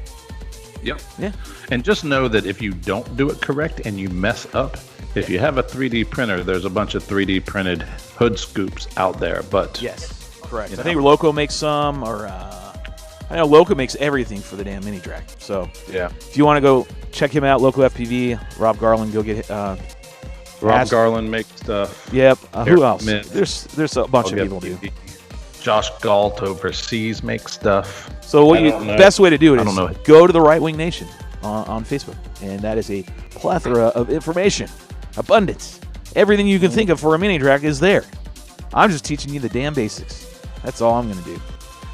Yep. Yeah. And just know that if you don't do it correct and you mess up, if you have a 3D printer, there's a bunch of 3D printed hood scoops out there. But yes, correct. I think Loco makes some, or I know Loco makes everything for the damn Mini Drak. So yeah, if you want to go check him out, Loco FPV, Rob Garland, go get Rob Garland makes stuff. Yep. Who else? Mint. There's a bunch of people do. Josh Galt overseas makes stuff. So best way to do it is go to the RiteWing Nation on Facebook, and that is a plethora of information, abundance. Everything you can think of for a Mini Drak is there. I'm just teaching you the damn basics. That's all I'm going to do.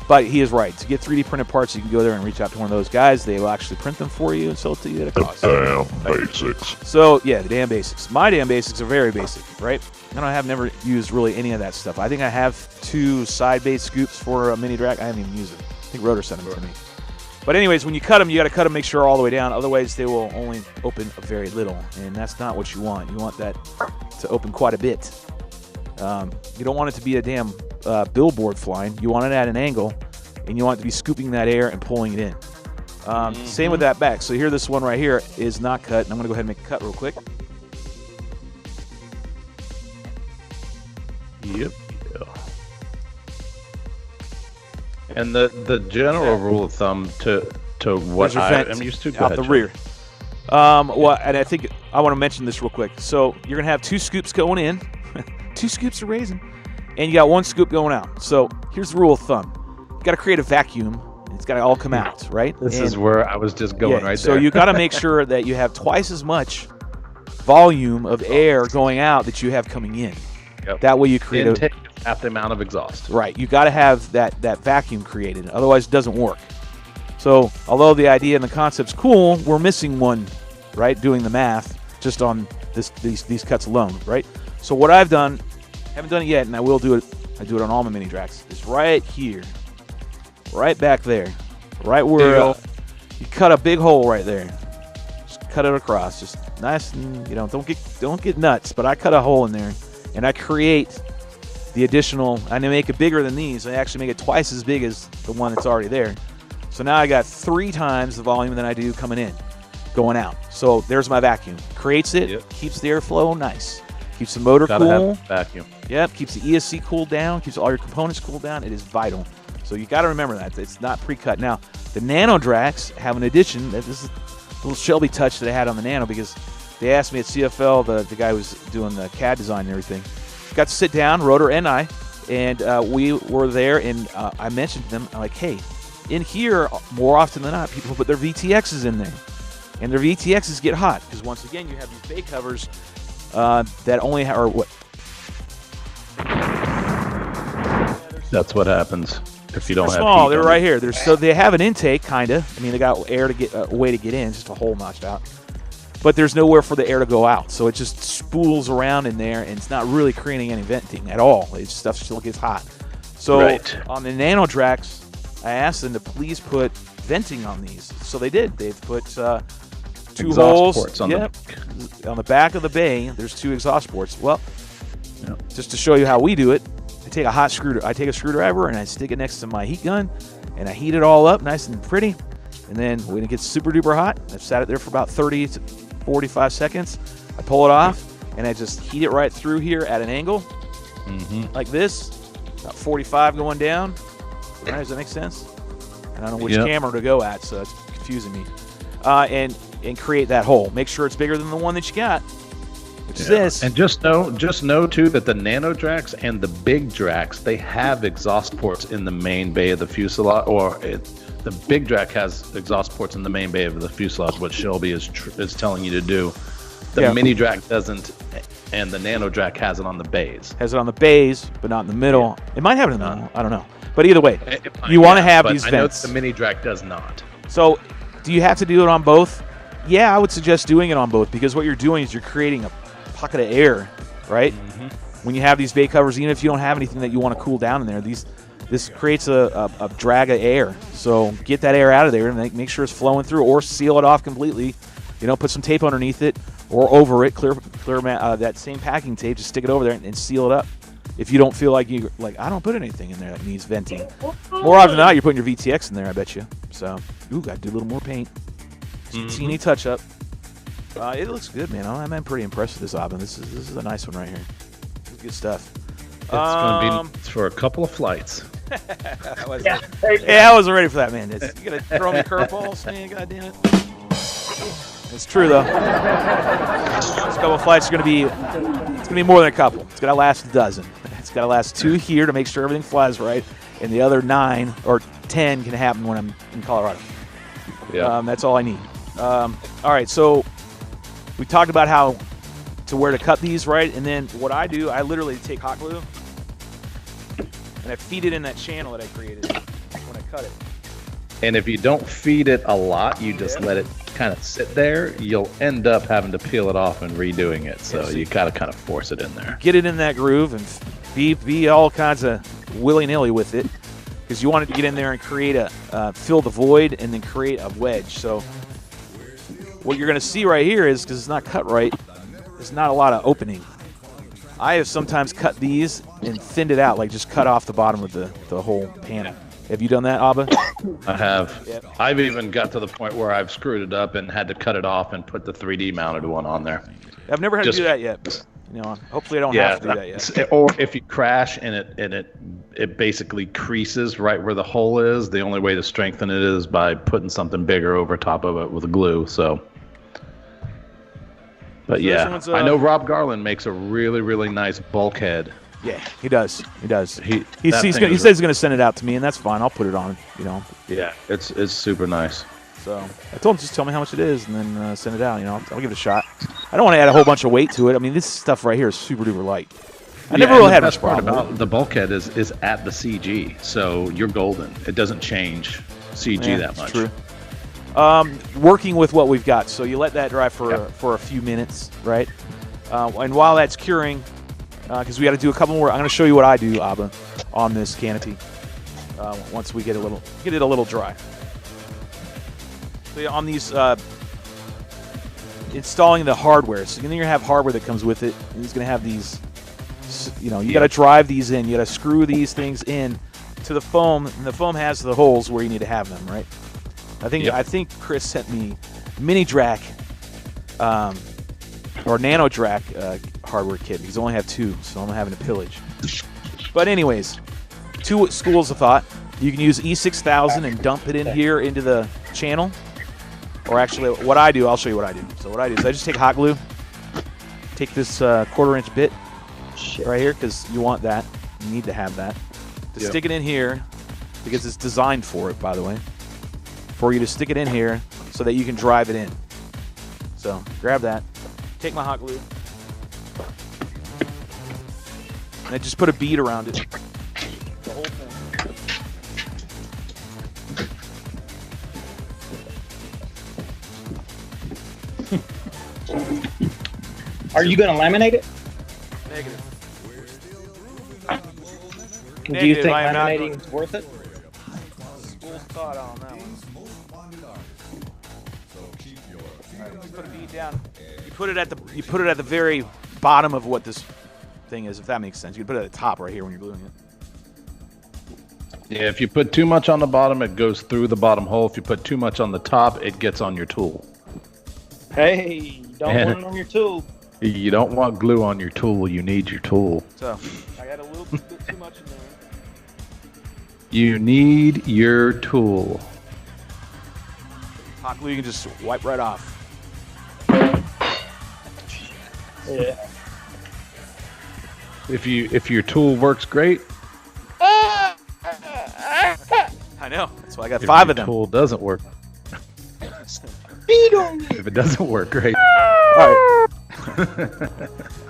But he is right. To get 3D printed parts, you can go there and reach out to one of those guys. They will actually print them for you and sell it to you at a cost. Damn basics. So, yeah, the damn basics. My damn basics are very basic, right? I have never used really any of that stuff. I think I have 2 side base scoops for a Mini Drak. I haven't even used it. I think Rotor sent them to me. But anyways, when you cut them, you got to cut them, make sure all the way down. Otherwise, they will only open a very little, and that's not what you want. You want that to open quite a bit. You don't want it to be a damn billboard flying. You want it at an angle, and you want it to be scooping that air and pulling it in. Same with that back. So here, this one right here is not cut, and I'm going to go ahead and make a cut real quick. Yep. And the general rule of thumb to what I'm used to, out the rear. Well, and I think I want to mention this real quick. So you're going to have 2 scoops going in, 2 scoops of raisin, and you got 1 scoop going out. So here's the rule of thumb. You got to create a vacuum. It's got to all come out, right? This is where I was just going right there. So you got to make sure that you have twice as much volume of air going out that you have coming in. Yep. That way you create half the amount of exhaust. Right. You got to have that vacuum created. Otherwise, it doesn't work. So although the idea and the concept's cool, we're missing one, right, doing the math just on these cuts alone, right? So what I've done, haven't done it yet, and I will do it, I do it on all my Mini Draks, is right here, right back there, right where you cut a big hole right there. Just cut it across, just nice and, don't get nuts, but I cut a hole in there, and I create the additional, I make it bigger than these. I actually make it twice as big as the one that's already there. So now I got 3 times the volume than I do coming in, going out. So there's my vacuum. Creates it, keeps the airflow nice. Keeps the motor cool. Have vacuum. Yep, keeps the ESC cooled down, keeps all your components cooled down. It is vital. So you got to remember that. It's not pre-cut. Now, the Nano Draks have an addition. This is a little Shelby touch that I had on the Nano because they asked me at CFL, the guy who was doing the CAD design and everything, got to sit down, Rotor and I, and we were there, and I mentioned to them, I'm like, hey, in here, more often than not, people put their VTXs in there. And their VTXs get hot because, once again, you have these bay covers that only are what? That's what happens if you don't have small. heat. They're right here. So they have an intake, kind of. I mean, they got air to get a way to get in, just a hole notched out. But there's nowhere for the air to go out, so it just spools around in there, and it's not really creating any venting at all. Stuff still gets hot. So on the Nano Draks, I asked them to please put venting on these. So they did. They've put 2 exhaust holes ports on on the back of the bay. There's 2 exhaust ports. Well, just to show you how we do it, I take a screwdriver and I stick it next to my heat gun, and I heat it all up nice and pretty. And then when it gets super duper hot, I've sat it there for about 30 to 45 seconds. I pull it off, and I just heat it right through here at an angle, like this, about 45 going down. All right, does that make sense? I don't know which camera to go at, so it's confusing me. And create that hole. Make sure it's bigger than the one that you got, which is this. And just know too that the Nano Draks and the big Draks, they have exhaust ports in the main bay of the fuselage, the big Drak has exhaust ports in the main bay of the fuselage, what Shelby is telling you to do. The Mini Drak doesn't, and the Nano Drak has it on the bays. Has it on the bays, but not in the middle. It might have it in the middle. I don't know. But either way, you want to have these vents. I know the Mini Drak does not. So do you have to do it on both? Yeah, I would suggest doing it on both, because what you're doing is you're creating a pocket of air, right? When you have these bay covers, even if you don't have anything that you want to cool down in there, this creates a drag of air. So get that air out of there and make sure it's flowing through, or seal it off completely. Put some tape underneath it or over it, clear that same packing tape, just stick it over there and seal it up. If you don't feel like I don't put anything in there that needs venting. More often than not, you're putting your VTX in there, I bet you. So, got to do a little more paint. Teeny touch up. It looks good, man. I'm pretty impressed with this oven. This is a nice one right here. This is good stuff. It's going to be for a couple of flights. I wasn't ready for that, man. You got to throw me curveballs, man. God damn it. It's true, though. This couple of flights are going to be, it's going to be more than a couple. It's going to last a dozen. It's got to last 2 here to make sure everything flies right, and the other 9 or 10 can happen when I'm in Colorado. That's all I need. All right, so we talked about where to cut these, right? And then what I do, I literally take hot glue and I feed it in that channel that I created. cut it. And if you don't feed it a lot, you just let it kind of sit there, you'll end up having to peel it off and redoing it. So you got to kind of force it in there. Get it in that groove and be all kinds of willy-nilly with it, because you want it to get in there and create fill the void and then create a wedge. So what you're going to see right here is, because it's not cut right, there's not a lot of opening. I have sometimes cut these and thinned it out, like just cut off the bottom of the whole panel. Have you done that, Abba? I have. Yep. I've even got to the point where I've screwed it up and had to cut it off and put the 3D mounted one on there. I've never had to do that yet. But, hopefully I don't have to do that yet. Or if you crash and it basically creases right where the hole is, the only way to strengthen it is by putting something bigger over top of it with glue. So. But yeah, I know Rob Garland makes a really, really nice bulkhead. Yeah, he does. He does. He says he's going to send it out to me, and that's fine. I'll put it on. Yeah, it's super nice. So I told him, just tell me how much it is, and then send it out. I'll give it a shot. I don't want to add a whole bunch of weight to it. I mean, this stuff right here is super duper light. I never really had much problem. The best part about the bulkhead is at the CG, so you're golden. It doesn't change CG that much. True. Working with what we've got, so you let that dry for a few minutes, right? And while that's curing, because we got to do a couple more. I'm going to show you what I do, Abba, on this canopy. Once we get it a little dry. So yeah, on these installing the hardware. So you're going to have hardware that comes with it, and it's going to have these. You got to drive these in. You got to screw these things in to the foam, and the foam has the holes where you need to have them, right? I think Chris sent me Mini Drak or Nano Drak hardware kit, because I only have 2, so I'm having to pillage. But anyways, 2 schools of thought. You can use E6000 and dump it in here into the channel. Or actually, what I do, I'll show you what I do. So what I do is I just take hot glue, take this 1/4-inch bit right here, because you want that. You need to have that. Stick it in here, because it's designed for it, by the way. For you to stick it in here so that you can drive it in. So grab that, take my hot glue, and then just put a bead around it. The whole thing. Are you going to laminate it? Negative. Do you think laminating is worth it? School's thought on that one. Just put a bead down. You put it at the very bottom of what this thing is, if that makes sense. You can put it at the top right here when you're gluing it. Yeah, if you put too much on the bottom, it goes through the bottom hole. If you put too much on the top, it gets on your tool. Hey, you don't want it on your tool. You don't want glue on your tool. You need your tool. So I got a little bit too much in there. You need your tool. Hot glue you can just wipe right off. Yeah. If your tool works great. I know. That's why I got 5 of them. If your tool doesn't work. If it doesn't work great. All right.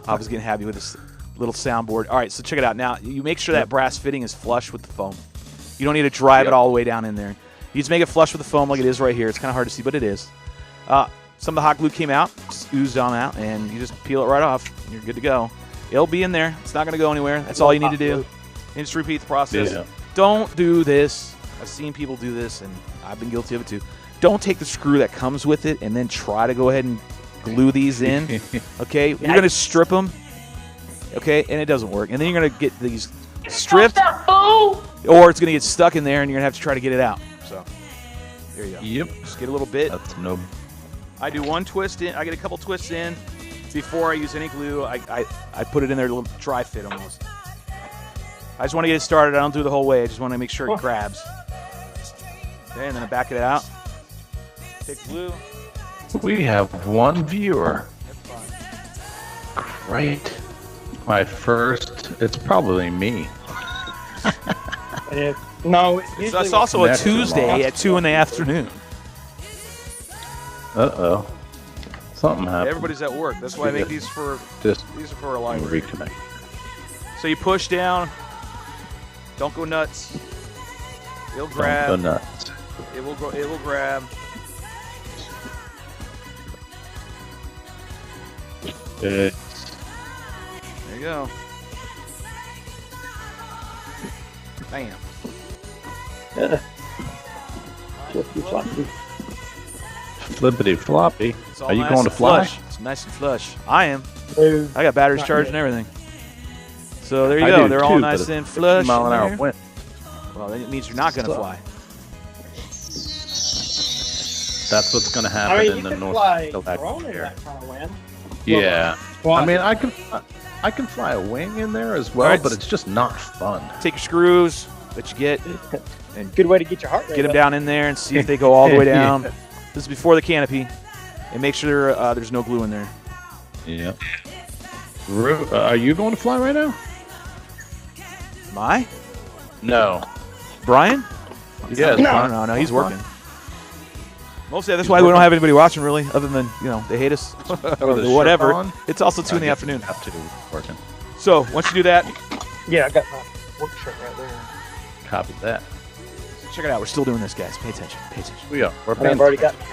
I was getting happy with this little soundboard. All right, so check it out. Now, you make sure that brass fitting is flush with the foam. You don't need to drive it all the way down in there. You just make it flush with the foam like it is right here. It's kind of hard to see, but it is. Some of the hot glue came out, just oozed on out, and you just peel it right off, and you're good to go. It'll be in there. It's not going to go anywhere. That's all you need to do. And just repeat the process. Yeah. Don't do this. I've seen people do this, and I've been guilty of it too. Don't take the screw that comes with it and then try to go ahead and glue these in. Okay? You're going to strip them. Okay? And it doesn't work. And then you're going to get these stripped. Or it's going to get stuck in there, and you're going to have to try to get it out. So, there you go. Yep. Just get a little bit. That's no. I do one twist in. I get a couple twists in. Before I use any glue, I put it in there, a little dry fit almost. I just want to get it started. I don't do it the whole way. I just want to make sure it grabs. Okay, and then I back it out. Take glue. We have one viewer. Great. My first, it's probably me. No, it's also a Tuesday at 2 in the afternoon. Uh-oh. Something happened. Everybody's at work. That's why I make these for a library. Reconnect. So you push down. Don't go nuts. It'll Don't grab. go nuts. It will grab. There you go. Bam. Flippity floppy. It's all Are you nice going to and fly? flush. It's nice and flush. I am. No, I got batteries not charged yet. and everything. So there you I go. do They're too, all but nice it's and 50 flush. mile an in hour there. wind. Well, then it means you're not going to So- fly. That's what's going to I happen mean, in you the can North fly Galactic drone in area. that kind of wind. Yeah. Well, I mean, I can fly a wing in there as well, Alright. but it's just not fun. Take your screws that you get, and good way to get your heart rate get them up. down in there and see if they go all the way down. Yeah. This is before the canopy, and make sure there's no glue in there. Yeah. Are you going to fly right now? Am I? No. Brian? Yes. No, he's working. Mostly that's why we don't have anybody watching, really, other than, they hate us. Or the Whatever. shirt on? It's also 2 in the I guess afternoon. you have to working. So once you do that, Yeah, I got my work shirt right there. Copy that. check it out. We're still doing this, guys. Pay attention. Pay attention. We are. We're And I've already got the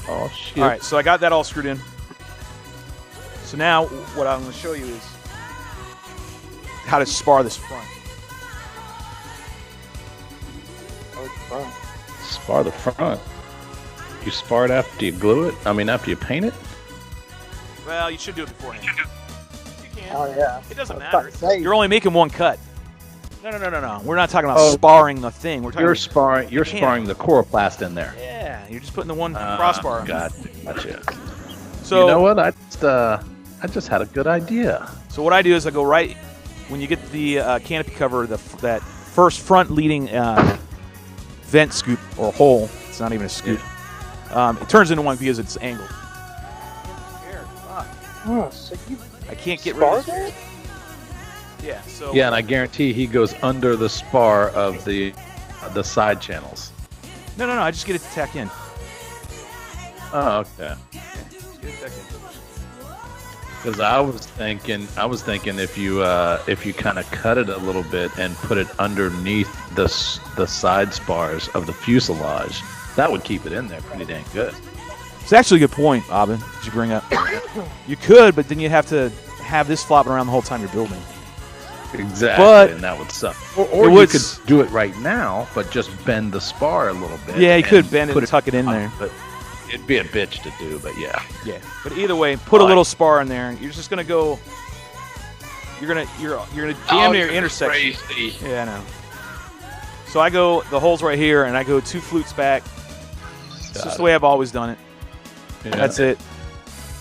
Oh shit. All right, so I got that all screwed in. So now what I'm going to show you is how to spar this front. Spar the front. You spar it after you glue it? I mean, after you paint it? Well, you should do it beforehand. You can. Oh, yeah. It doesn't I was about matter. to say. You're only making one cut. No. We're not talking about Oh. sparring the thing. We're talking You're about, sparring. You're can't. sparring the coroplast in there. yeah, you're just putting the one crossbar on. Gotcha. So You know what? I just had a good idea. So what I do is I go right when you get the canopy cover, that first front leading vent scoop or hole. It's not even a scoop. It turns into one because it's angled. Oh, so you I can't get rid of spar this. that? Yeah. So Yeah, and I guarantee he goes under the spar of the side channels. no. I just get it to tack in. Oh, okay. Just get it tacked in. Because I was thinking if you kind of cut it a little bit and put it underneath the side spars of the fuselage, that would keep it in there pretty dang good. It's actually a good point, Aubin, that you bring up. You could, but then you have to have this flopping around the whole time you're building. Exactly, But and that would suck. it Or you would could s- do it right now, but just bend the spar a little bit. Yeah, you and could bend it put and tuck it in on, there. But it'd be a bitch to do, but yeah. Yeah. But either way, put a little spar in there. You're just gonna go. You're gonna jam near intersection. Crazy. Yeah, I know. So I go the holes right here, and I go 2 flutes back. It's just the way I've always done it. Yeah. That's it.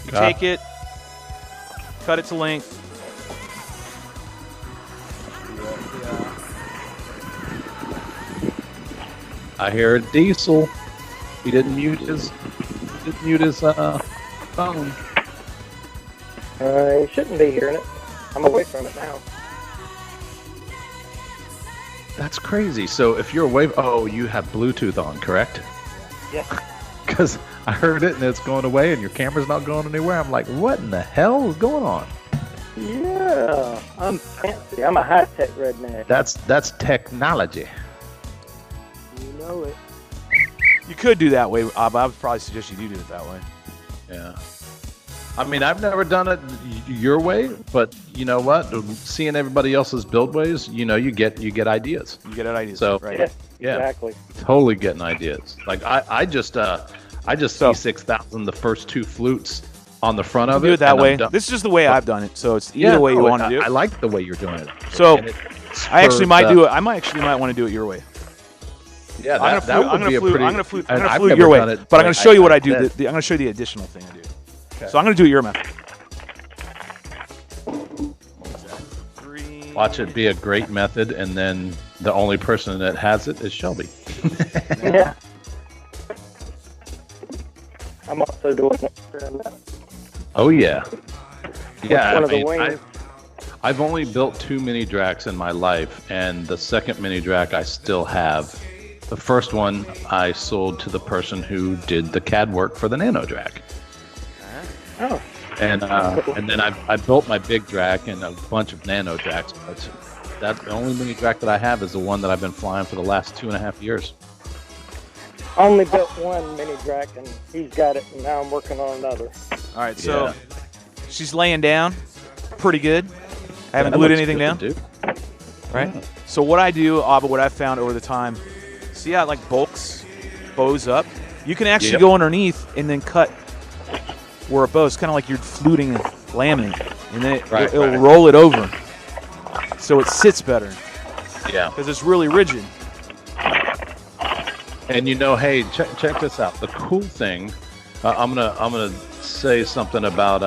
You Got take it, cut it to length. I hear a diesel. He didn't mute his phone. You shouldn't be hearing it. I'm away from it now. That's crazy. So if you're away, you have Bluetooth on, correct? Yeah. Because I heard it and it's going away and your camera's not going anywhere. I'm like, what in the hell is going on? Yeah, I'm fancy. I'm a high-tech redneck. That's technology. You know it. You could do that way, but I would probably suggest you do it that way. Yeah. I mean, I've never done it your way, but you know what? Seeing everybody else's build ways, you get ideas. You get ideas, So- right? Yeah, Yeah. exactly. Totally getting ideas. Like I just C6000 the first 2 flutes on the front You of do it that and I'm way. done. This is just the way I've done it, so it's either way you want to do I it. like the way you're doing it. So And it I actually spurs might the- do it. I might want to do it your way. Yeah, I'm that would be a pretty. I'm gonna flute and I've your never way, done it, but I'm gonna show you what I do. said- I'm gonna show you the additional thing I do. Okay. So I'm gonna do it your method. Watch it be a great method, and then the only person that has it is Shelby. Yeah. I'm also doing it. Oh yeah, yeah. One I of the mean, wings. I've only built 2 mini Draks in my life, and the second mini Drak I still have. The first one I sold to the person who did the CAD work for the Nano Drak. Oh. And then I built my big Drak and a bunch of Nano Draks, but the only Mini Drak that I have is the one that I've been flying for the last 2.5 years. I only built one Mini Drak, and he's got it, and now I'm working on another. All right, so she's laying down pretty good. I haven't glued anything down. Dude. Right? Yeah. So what I do, what I've found over the time, see how it like bows up? You can actually go underneath and then cut where it bows, kind of like you're fluting laminate, and then it'll roll it over so it sits better. Yeah. Because it's really rigid. And hey, check this out. The cool thing, I'm gonna say something about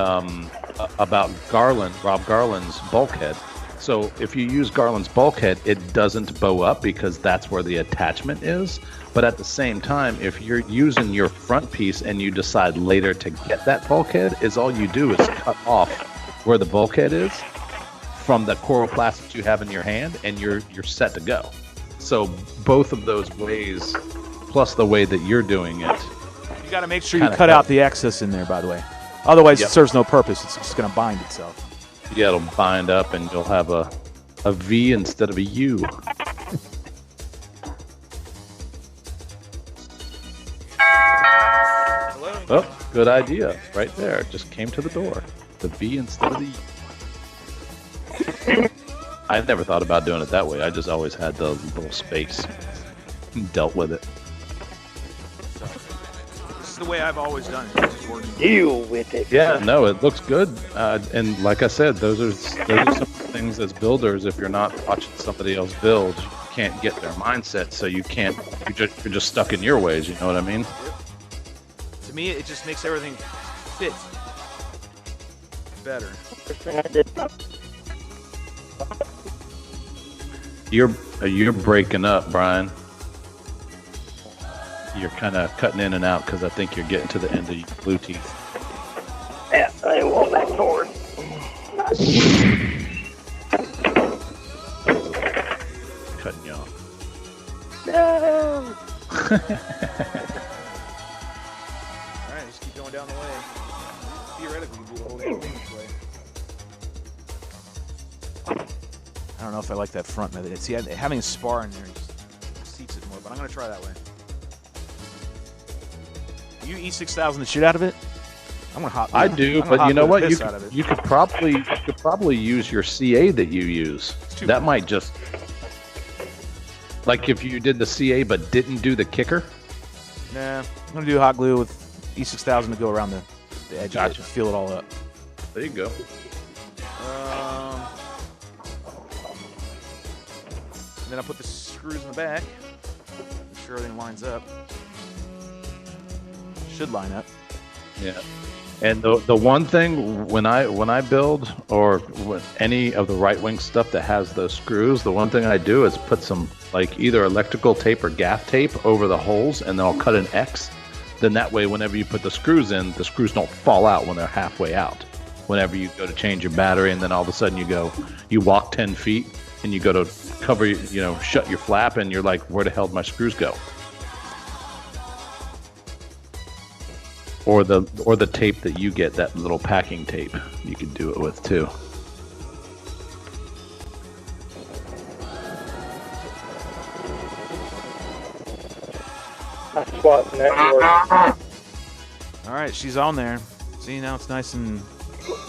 Rob Garland's bulkhead. So if you use Garland's bulkhead, it doesn't bow up because that's where the attachment is. But at the same time, if you're using your front piece and you decide later to get that bulkhead, all you do is cut off where the bulkhead is from the coroplast that you have in your hand, and you're set to go. So both of those ways, plus the way that you're doing it, you got to make sure you cut out the excess in there. By the way, otherwise it serves no purpose. It's just going to bind itself. Yeah, it'll bind up, and you'll have a V instead of a U. Oh, good idea. Right there. Just came to the door. The V instead of the U. I never thought about doing it that way. I just always had the little space and dealt with it. This is the way I've always done it. It's working. Deal with it. Yeah, no, it looks good. And like I said, those are some things as builders, if you're not watching somebody else build, you can't get their mindset, so you're just stuck in your ways, you know what I mean? To me, it just makes everything fit better. You're breaking up, Brian. You're kind of cutting in and out because I think you're getting to the end of your Bluetooth. Yeah, I want that sword. Cutting you off. No. All right, just keep going down the way. Theoretically, you can do the whole damn thing this way. I don't know if I like that front method. See, having a spar in there just seats it more, but I'm going to try that way. You E6000 the shit out of it? I'm gonna hot. I do, but you know what? You could probably use your CA that you use. That might just, like if you did the CA but didn't do the kicker. Nah, I'm gonna do hot glue with E6000 to go around the edge of it to feel it all up. There you go. And then I put the screws in the back. Make sure everything lines up. Should line up. Yeah. And the one thing when I build or with any of the RiteWing stuff that has those screws, the one thing I do is put some like either electrical tape or gaff tape over the holes, and then I'll cut an X. Then that way, whenever you put the screws in, the screws don't fall out when they're halfway out. Whenever you go to change your battery, and then all of a sudden you walk 10 feet and you go to cover, shut your flap, and you're like, where the hell did my screws go? Or the tape that you get, that little packing tape, you can do it with too. I swap network. All right, she's on there. See, now it's nice and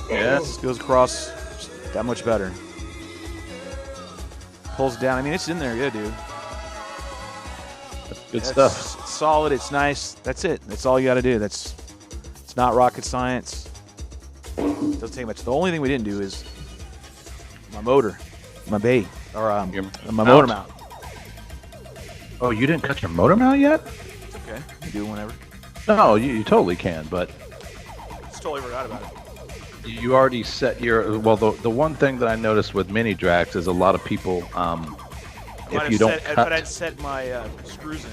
this goes across that much better. Pulls down. I mean, it's in there good, dude. Good stuff. It's solid. It's nice. That's it. That's all you got to do. It's not rocket science. It doesn't take much. The only thing we didn't do is my motor, my bay, or my motor mount. Oh, you didn't cut your motor mount yet? It's okay. You do it whenever. No, you totally can, but Just totally forgot about it. you already set your. Well, the one thing that I noticed with Mini Draks is a lot of people, if you don't cut, but I'd set my screws in.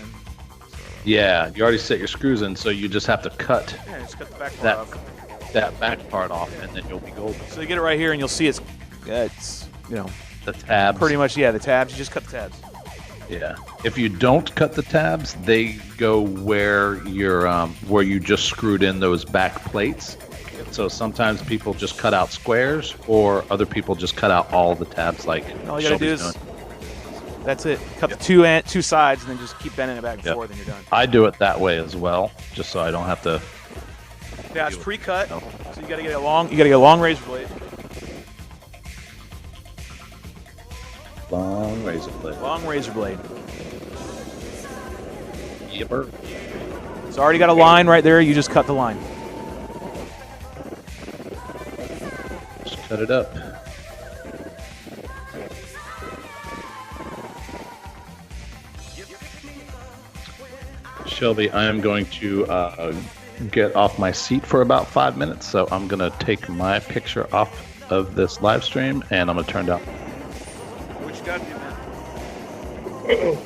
Yeah, you already set your screws in, so you just have to cut Yeah, just cut the back part off. that back part off, and then you'll be golden. So you get it right here, and you'll see it's The tabs. pretty much the tabs. You just cut the tabs. Yeah. If you don't cut the tabs, they go where you just screwed in those back plates. Yep. it. So sometimes people just cut out squares, or other people just cut out all the tabs like All you gotta do Shelby's is, doing. that's it. Cut Yep. the two sides and then just keep bending it back and Yep. forth and you're done. I do it that way as well, just so I don't have to. Yeah, it's pre-cut, No. so you gotta get a long razor blade. Long razor blade. Long razor blade. Yipper. It's already got a line right there. You just cut the line. Just cut it up. Shelby, I am going to get off my seat for about 5 minutes, so I'm going to take my picture off of this live stream, and I'm going to turn down. What you got to do, man?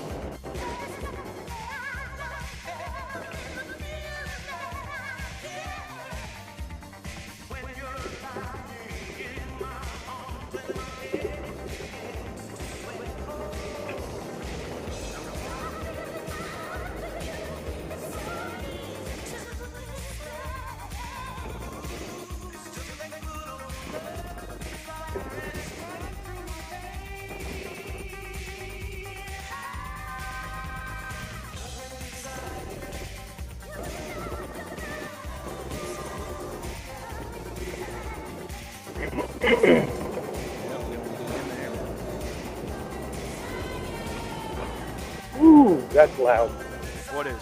Ooh, that's loud. What is?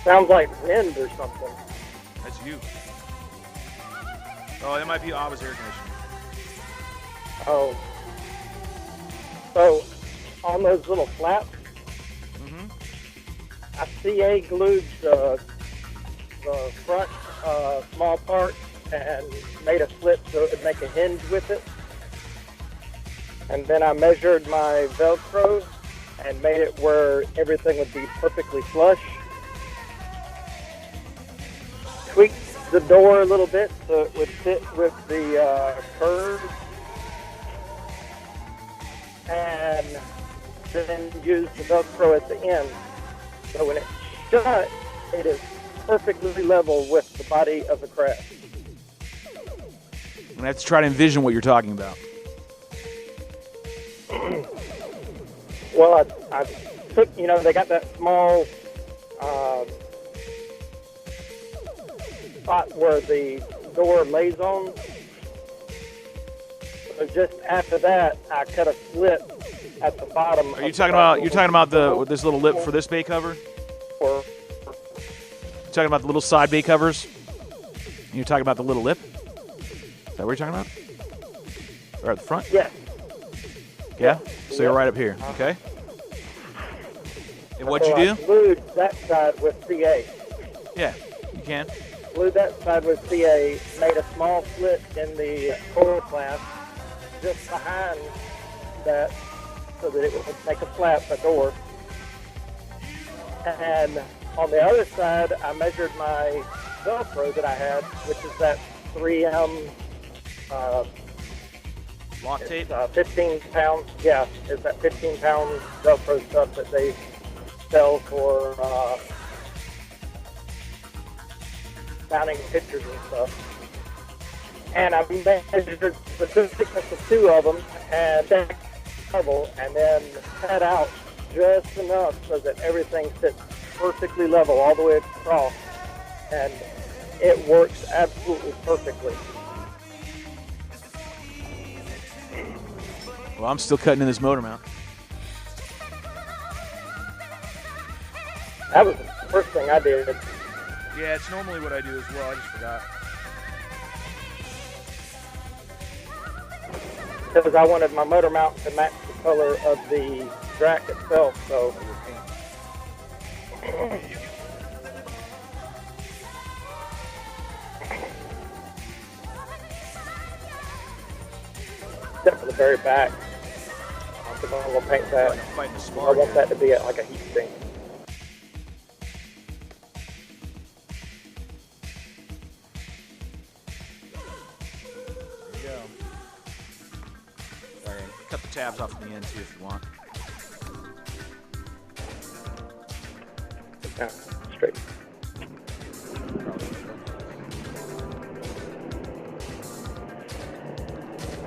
Sounds like wind or something. That's you. Oh, that might be Abba's air conditioning. Oh. So, on those little flaps, I CA glued the front small part and made a slit so it would make a hinge with it. And then I measured my Velcro and made it where everything would be perfectly flush. Tweaked the door a little bit so it would fit with the curve. And then used the Velcro at the end. So when it's shut, it is perfectly level with the body of the craft. I'm gonna have to try to envision what you're talking about. Well, I took, they got that small spot where the door lays on. So just after that, I cut a slit at the bottom. Are you talking about? You're talking about this little lip for this bay cover? Or You're talking about the little side bay covers? And you're talking about the little lip? Is that what you're talking about? Or at the front? yeah, Yeah? So you're right up here. Okay. And what'd you I do? glued that side with CA. Yeah, you can. Glued that side with CA, made a small slit in the core clamp just behind that so that it would make a flap, a door. And on the other side, I measured my Velcro that I had, which is that 3M Lock tape? 15 pounds. Yeah, it's that 15-pound Velcro stuff that they sell for mounting pictures and stuff. And I measured the thickness of two of them and then cut out just enough so that everything sits perfectly level all the way across. And it works absolutely perfectly. Well, I'm still cutting in this motor mount. That was the first thing I did. Yeah, it's normally what I do as well. I just forgot. Because I wanted my motor mount to match the color of the Drak itself, so. Except for the very back. I'm going to paint that. Fighting the I spark want here. that to be like a heat sink. There you go. All right, cut the tabs off from the end too if you want. Yeah, straight.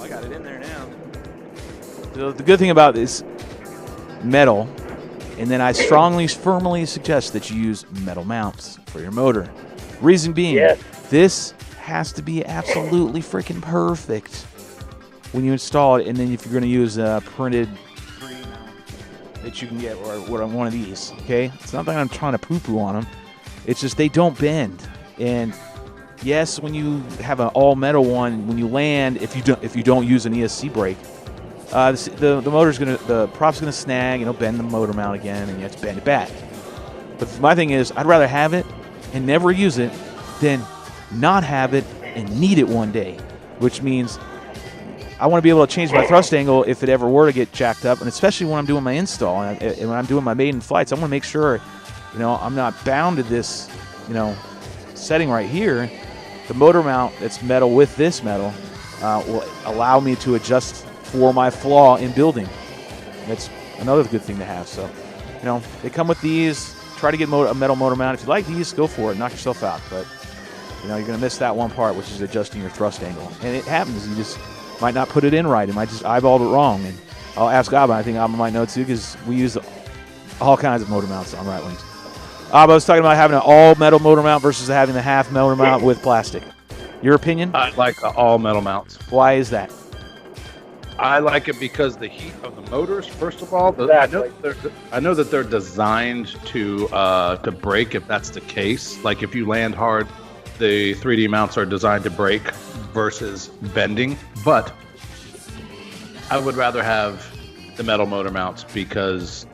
I got it in there now. The good thing about this metal, and then I firmly suggest that you use metal mounts for your motor. Reason being, this has to be absolutely freaking perfect when you install it, and then if you're going to use a printed 3D mount that you can get, or one of these, okay? It's not that I'm trying to poo-poo on them. It's just they don't bend. And yes, when you have an all-metal one, when you land, if you don't use an ESC brake, the prop's gonna snag, bend the motor mount again, and you have to bend it back. But my thing is, I'd rather have it and never use it than not have it and need it one day, which means I want to be able to change my thrust angle if it ever were to get jacked up, and especially when I'm doing my install and when I'm doing my maiden flights, I want to make sure, I'm not bound to this, setting right here. The motor mount that's metal with this metal will allow me to adjust for my flaw in building. That's another good thing to have. So, they come with these. Try to get a metal motor mount. If you like these, go for it. Knock yourself out. But, you're going to miss that one part, which is adjusting your thrust angle. And it happens. You just might not put it in right. You might just eyeballed it wrong. And I'll ask Abba. I think Abba might know too, because we use all kinds of motor mounts on RiteWings. Abba was talking about having an all-metal motor mount versus having the half motor mount with plastic. Your opinion? I like the all metal mounts. Why is that? I like it because the heat of the motors, first of all, I know that they're designed to break if that's the case. Like if you land hard, the 3D mounts are designed to break versus bending. But I would rather have the metal motor mounts because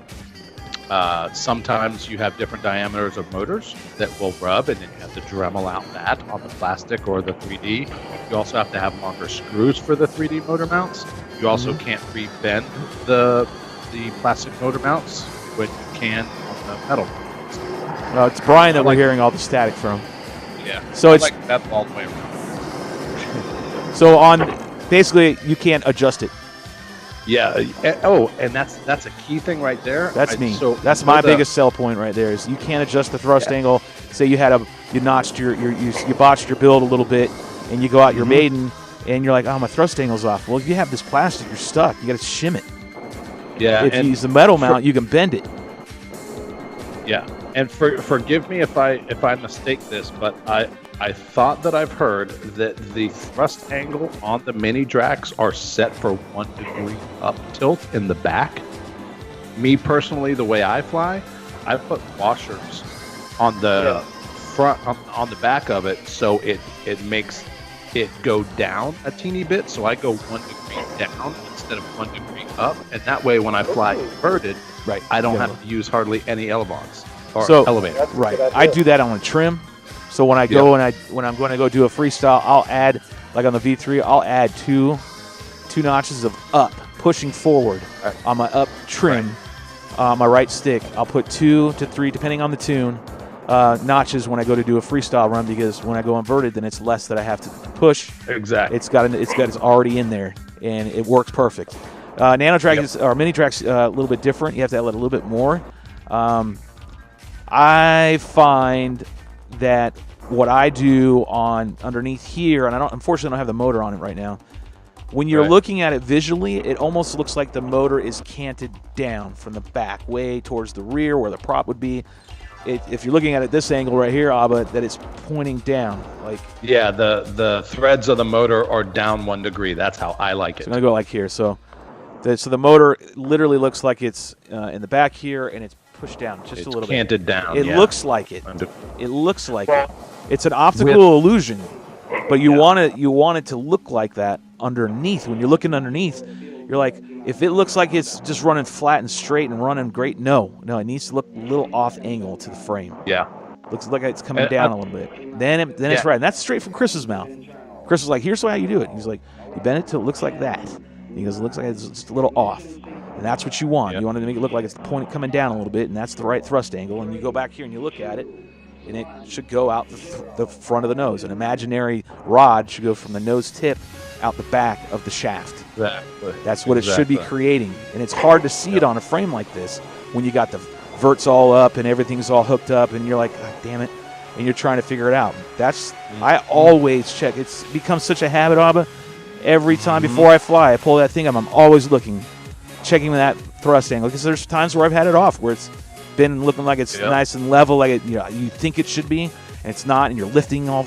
sometimes you have different diameters of motors that will rub, and then you have to Dremel out that on the plastic or the 3D. You also have to have longer screws for the 3D motor mounts. You also can't re-bend the plastic motor mounts when you can on the metal mounts. It's Brian that we're hearing all the static from. Yeah. So it's like that all the way around. So basically you can't adjust it. Yeah. And that's a key thing right there. That's me. So that's my biggest sell point right there is you can't adjust the thrust angle. Say you botched your build a little bit, and you go out your maiden, and you're like, oh, my thrust angle's off. Well, if you have this plastic, you're stuck. You got to shim it. Yeah. If you use the metal mount, you can bend it. Yeah. And forgive me if I mistake this, but I thought that I've heard that the thrust angle on the Mini Draks are set for 1 degree up tilt in the back. Me personally, the way I fly, I put washers on the front on the back of it, so it makes it go down a teeny bit. So I go 1 degree down instead of 1 degree up, and that way when I fly inverted, I don't have to use hardly any elevons or elevator. Right. I do that on a trim. So when I go when I'm going to go do a freestyle, I'll add, like on the V3, I'll add two notches of up, pushing forward on my up trim, my right stick. I'll put 2 to 3, depending on the tune, notches when I go to do a freestyle run, because when I go inverted, then it's less that I have to push. Exactly. It's already in there, and it works perfect. Nano Drak or Mini Drak's a little bit different. You have to add a little bit more. I find that what I do underneath here, and unfortunately don't have the motor on it right now. When you're looking at it visually, it almost looks like the motor is canted down from the back, way towards the rear where the prop would be. If you're looking at it this angle right here, Abba, that it's pointing down. The threads of the motor are down 1 degree. That's how I like it. So I'm gonna go like here. So the motor literally looks like it's in the back here, and it's pushed down just a little bit. It's canted down. It looks like it. It looks like it. It's an optical illusion, but you want it to look like that underneath. When you're looking underneath, you're like, if it looks like it's just running flat and straight and running great, no, it needs to look a little off angle to the frame. Yeah. Looks like it's coming down a little bit. Then it's right. And that's straight from Chris's mouth. Chris was like, here's how you do it. He's like, you bend it till it looks like that. He goes, it looks like it's just a little off. And that's what you want. You want it to make it look like it's coming down a little bit, and that's the right thrust angle. And you go back here and you look at it, and it should go out the front of the nose. An imaginary rod should go from the nose tip out the back of the shaft. Exactly. That's what it should be creating. And it's hard to see it on a frame like this when you got the verts all up and everything's all hooked up, and you're like, oh, damn it. and you're trying to figure it out. I always check. It's become such a habit, Abba. Every time before I fly, I pull that thing up. I'm always looking, checking that thrust angle, because there's times where I've had it off where it's been looking like it's nice and level, like it, you think it should be, and it's not, and you're lifting you're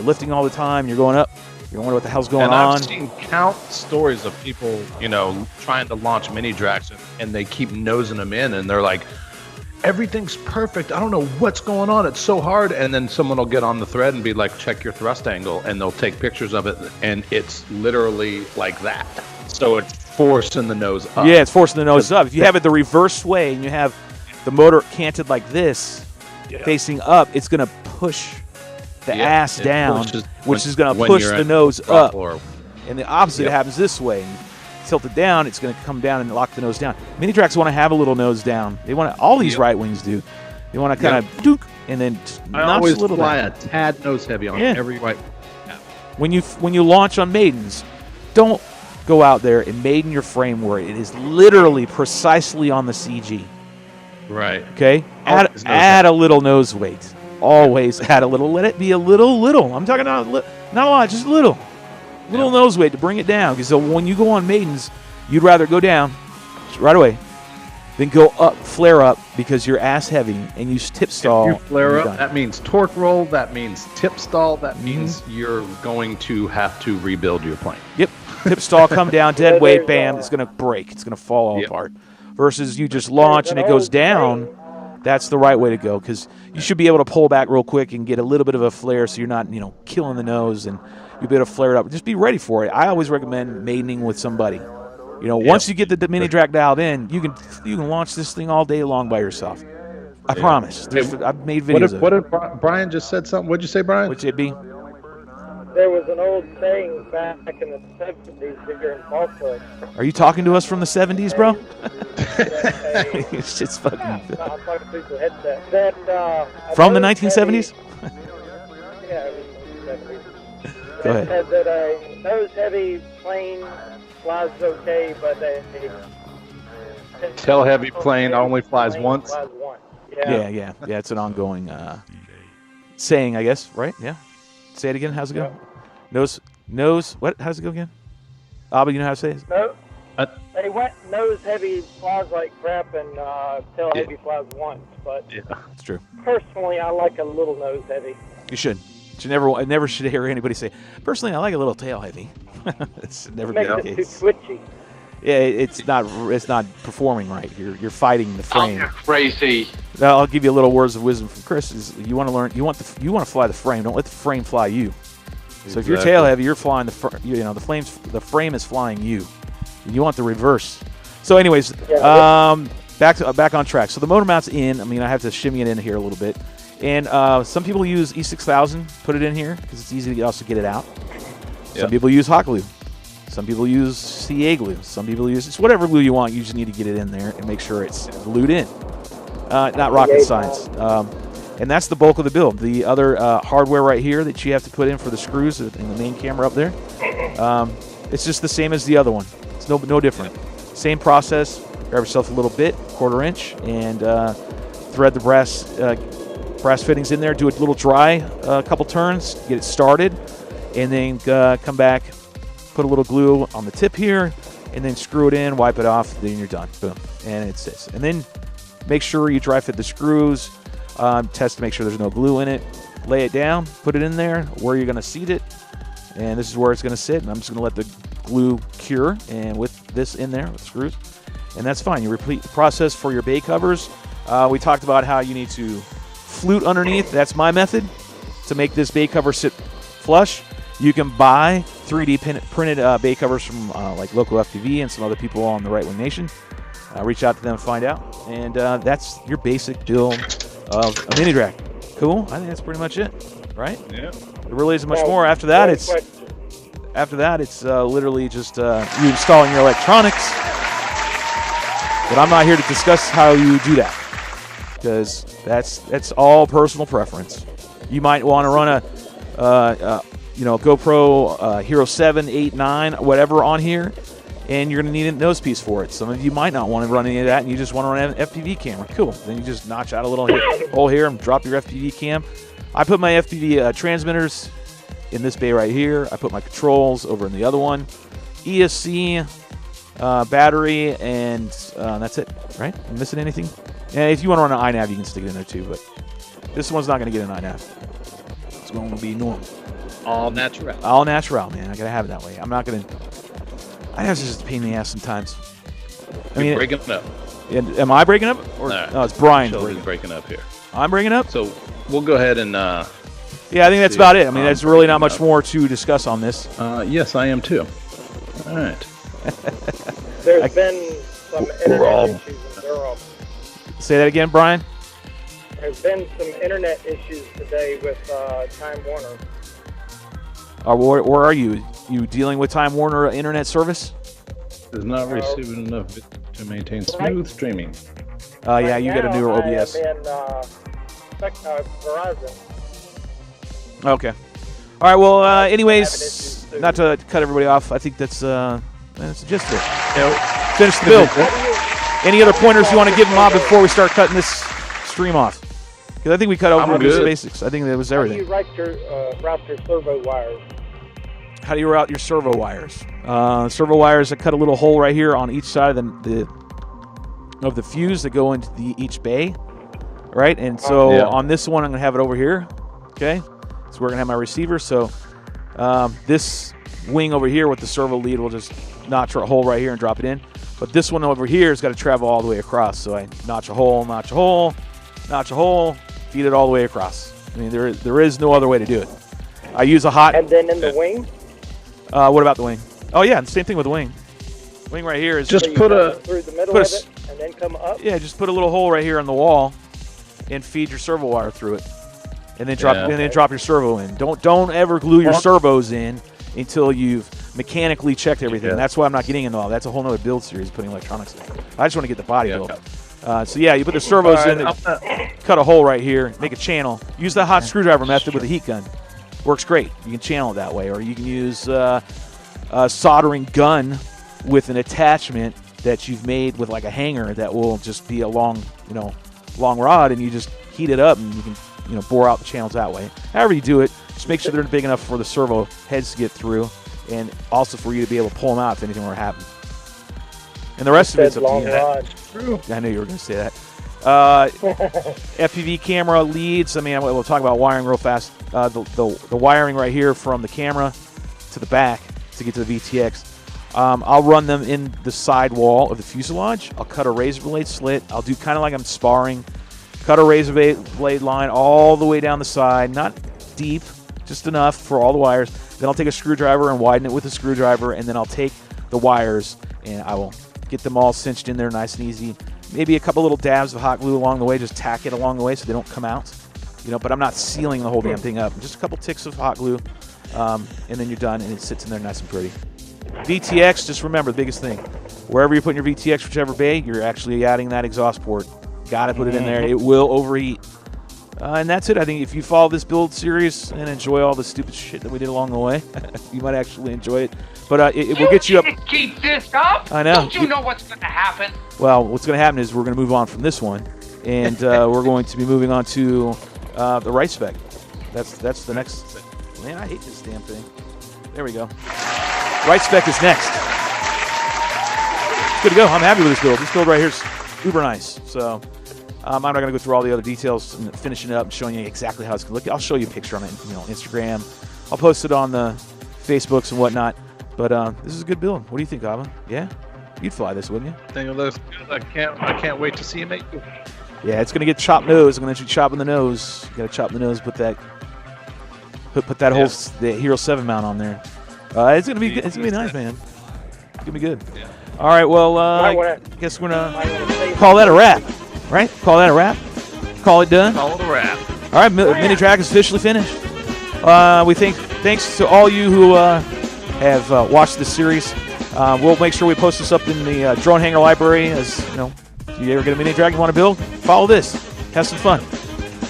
lifting all the time. You're going up. You wonder what the hell's going on. I've seen countless stories of people, trying to launch mini Draks, and they keep nosing them in, and they're like, everything's perfect. I don't know what's going on. It's so hard. And then someone will get on the thread and be like, check your thrust angle, and they'll take pictures of it, and it's literally like that. So it's forcing the nose up. Yeah, it's forcing the nose up. If you have it the reverse way and you have the motor canted like this, facing up, it's going to push the ass down, which is going to push the nose up. And the opposite happens this way. Tilt it down, it's going to come down and lock the nose down. Mini Draks want to have a little nose down. They want to. All these RiteWings do. They want to kind of dook and then notch a little fly down. a tad nose heavy on every right. When you launch on maidens, don't go out there and maiden your frame where it is literally precisely on the CG. Right. Okay. Add a little nose weight. Always add a little. Let it be a little. I'm talking about not a lot, just a little. Little nose weight to bring it down, because when you go on maidens, you'd rather go down right away than go up, flare up, because you're ass heavy and you tip stall. If you flare up, that means torque roll, that means tip stall, that means you're going to have to rebuild your plane. Yep. Tip stall, come down, dead weight, bam, it's going to break. It's going to fall all apart. Versus you just launch and it goes down, that's the right way to go, because you should be able to pull back real quick and get a little bit of a flare so you're not, killing the nose, and you'll be able to flare it up. Just be ready for it. I always recommend maidening with somebody. Once you get the Mini Drak dialed in, you can launch this thing all day long by yourself. I promise. I've made videos What if Brian just said something? What'd you say, Brian? What'd it be? There was an old saying back in the 70s here in Falkland. Are you talking to us from the 70s, bro? Shit's fucking... I'm talking through the headset. From the 1970s? Yeah, it was the 70s. Go ahead. Said that a nose-heavy plane flies okay, but a tail-heavy plane only flies once. Yeah. It's an ongoing saying, I guess, right? Yeah. Say it again. How's it go? Nose. What? How's it go again? Abba, you know how to say it? No. They went nose-heavy flies like crap, and tail-heavy flies once. But it's true. Personally, I like a little nose-heavy. You should. I never should hear anybody say, personally, I like a little tail heavy. It's never been the case. Makes it too twitchy. Yeah, it's not performing right. You're fighting the frame. Oh, crazy. Now, I'll give you a little words of wisdom from Chris. Is you want to learn? You want to fly the frame. Don't let the frame fly you. So if you're tail heavy, you're flying the frame is flying you. You want the reverse. So, anyways, back on track. So the motor mount's in. I mean, I have to shimmy it in here a little bit. And some people use E6000, put it in here because it's easy to also get it out. Some people use hot glue. Some people use CA glue. Some people use it's whatever glue you want. You just need to get it in there and make sure it's glued in. Not rocket science. And that's the bulk of the build. The other hardware right here that you have to put in for the screws in the main camera up there, it's just the same as the other one. It's no different. Same process. Grab yourself a little bit, 1/4 inch, and thread the brass fittings in there. Do a little dry, a couple turns, get it started, and then come back, put a little glue on the tip here, and then screw it in, wipe it off, then you're done. Boom. And it sits. And then make sure you dry fit the screws, test to make sure there's no glue in it, lay it down, put it in there where you're going to seat it, and this is where it's going to sit, and I'm just going to let the glue cure, and with this in there, with screws, and that's fine. You repeat the process for your bay covers. We talked about how you need to flute underneath. That's my method to make this bay cover sit flush. You can buy 3D printed bay covers from like Local FPV and some other people on the RiteWing Nation. Reach out to them and find out. And that's your basic build of a Mini Drak. Cool. I think that's pretty much it, right? Yeah. There really isn't much more. After that, it's literally just you installing your electronics. But I'm not here to discuss how you do that, because that's all personal preference. You might want to run a GoPro Hero 7, 8, 9, whatever on here, and you're going to need a nose piece for it. Some of you might not want to run any of that, and you just want to run an FPV camera. Cool. Then you just notch out a little hole here and drop your FPV cam, I put my FPV transmitters in this bay right here. I put my controls over in the other one. ESC, battery, and that's it, right? Am I missing anything? Yeah, if you want to run an iNav, you can stick it in there too, but this one's not going to get an iNav. It's going to be normal. All natural. All natural, man. I got to have it that way. I'm not going to... iNav's just a pain in the ass sometimes. I mean, breaking up. Am I breaking up? Or, no, it's Brian breaking up here. I'm breaking up? So we'll go ahead and... yeah, I think that's about it. I mean, there's really not much more to discuss on this. Yes, I am too. All right. There's been some internet issues in Durham. Say that again, Brian? There's been some internet issues today with Time Warner. Where are you? You dealing with Time Warner internet service? Is not receiving enough to maintain smooth streaming. Yeah, you got a newer OBS. I am in Verizon. Okay. All right. Well, anyways, not to cut everybody off, I think that's just it. Finish the build. Any other pointers you want to give them, Mob, before we start cutting this stream off? Because I think we cut over the basics. I think that was everything. How do you route your servo wires? How do you route your servo wires? Servo wires, I cut a little hole right here on each side of the fuse that go into each bay, right? And so on this one, I'm going to have it over here, okay? So we're going to have my receiver. So this wing over here with the servo lead will just notch a hole right here and drop it in. But this one over here has got to travel all the way across. So I notch a hole, notch a hole, notch a hole, feed it all the way across. I mean, there is no other way to do it. I use a hot... And then in the wing? What about the wing? Oh, yeah, the same thing with the wing. Wing right here is... Just put a... Through the middle of it and then come up? Yeah, just put a little hole right here on the wall and feed your servo wire through it. And then drop your servo in. Don't ever glue your servos in until you've mechanically checked everything. Yeah. That's why I'm not getting into all. That's a whole nother build series, putting electronics in. I just want to get the body built. So yeah, you put the servos in, cut a hole right here, make a channel. Use the hot screwdriver method with a heat gun. Works great. You can channel it that way, or you can use a soldering gun with an attachment that you've made with like a hanger that will just be a long rod, and you just heat it up and you can bore out the channels that way. However you do it, just make sure they're big enough for the servo heads to get through, and also for you to be able to pull them out if anything were to happen. And the rest of it's up to you. I knew you were going to say that. FPV camera leads. I mean, we'll talk about wiring real fast. The wiring right here from the camera to the back to get to the VTX. I'll run them in the side wall of the fuselage. I'll cut a razor blade slit. I'll do kind of like I'm sparring. Cut a razor blade line all the way down the side, not deep, just enough for all the wires. Then I'll take a screwdriver and widen it with a screwdriver, and then I'll take the wires and I will get them all cinched in there nice and easy. Maybe a couple little dabs of hot glue along the way, just tack it along the way so they don't come out. But I'm not sealing the whole damn thing up. Just a couple ticks of hot glue, and then you're done, and it sits in there nice and pretty. VTX, just remember the biggest thing. Wherever you're putting your VTX, whichever bay, you're actually adding that exhaust port. Got to put it in there. It will overheat. And that's it. I think if you follow this build series and enjoy all the stupid shit that we did along the way, you might actually enjoy it. But it will get you up. Keep this up? I know. Don't you know what's going to happen? Well, what's going to happen is we're going to move on from this one, and we're going to be moving on to the right spec. That's the next. Man, I hate this damn thing. There we go. Right spec is next. It's good to go. I'm happy with this build. This build right here is uber nice. So I'm not going to go through all the other details and finishing it up and showing you exactly how it's going to look. I'll show you a picture on it, Instagram. I'll post it on the Facebooks and whatnot. But this is a good build. What do you think, Abba? Yeah? You'd fly this, wouldn't you? I think it looks good. I can't wait to see you make it. Yeah, it's going to get chopped nose. I'm going to let you chop in the nose. You got to chop in the nose, put that whole the Hero 7 mount on there. It's going to be nice, man. It's going to be good. Yeah. All right, well, I guess we're going to call that a wrap, right? Call that a wrap? Call it done? Call it a wrap. All right, Mini Drak is officially finished. Thanks to all you who have watched this series. We'll make sure we post this up in the drone hanger library. As if you ever get a Mini Drak you want to build, follow this. Have some fun.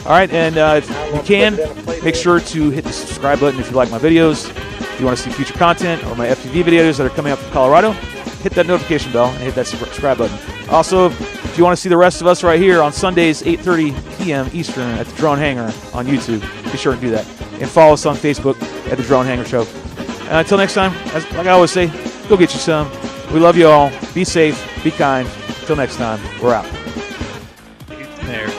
All right, and if you can, make sure to hit the subscribe button if you like my videos. If you want to see future content or my FPV videos that are coming up from Colorado, hit that notification bell and hit that subscribe button. Also, if you want to see the rest of us right here on Sundays, 8:30 p.m. Eastern at the Drone Hangar on YouTube, be sure and do that. And follow us on Facebook at The Drone Hangar Show. Until next time, like I always say, go get you some. We love you all. Be safe. Be kind. Until next time, we're out.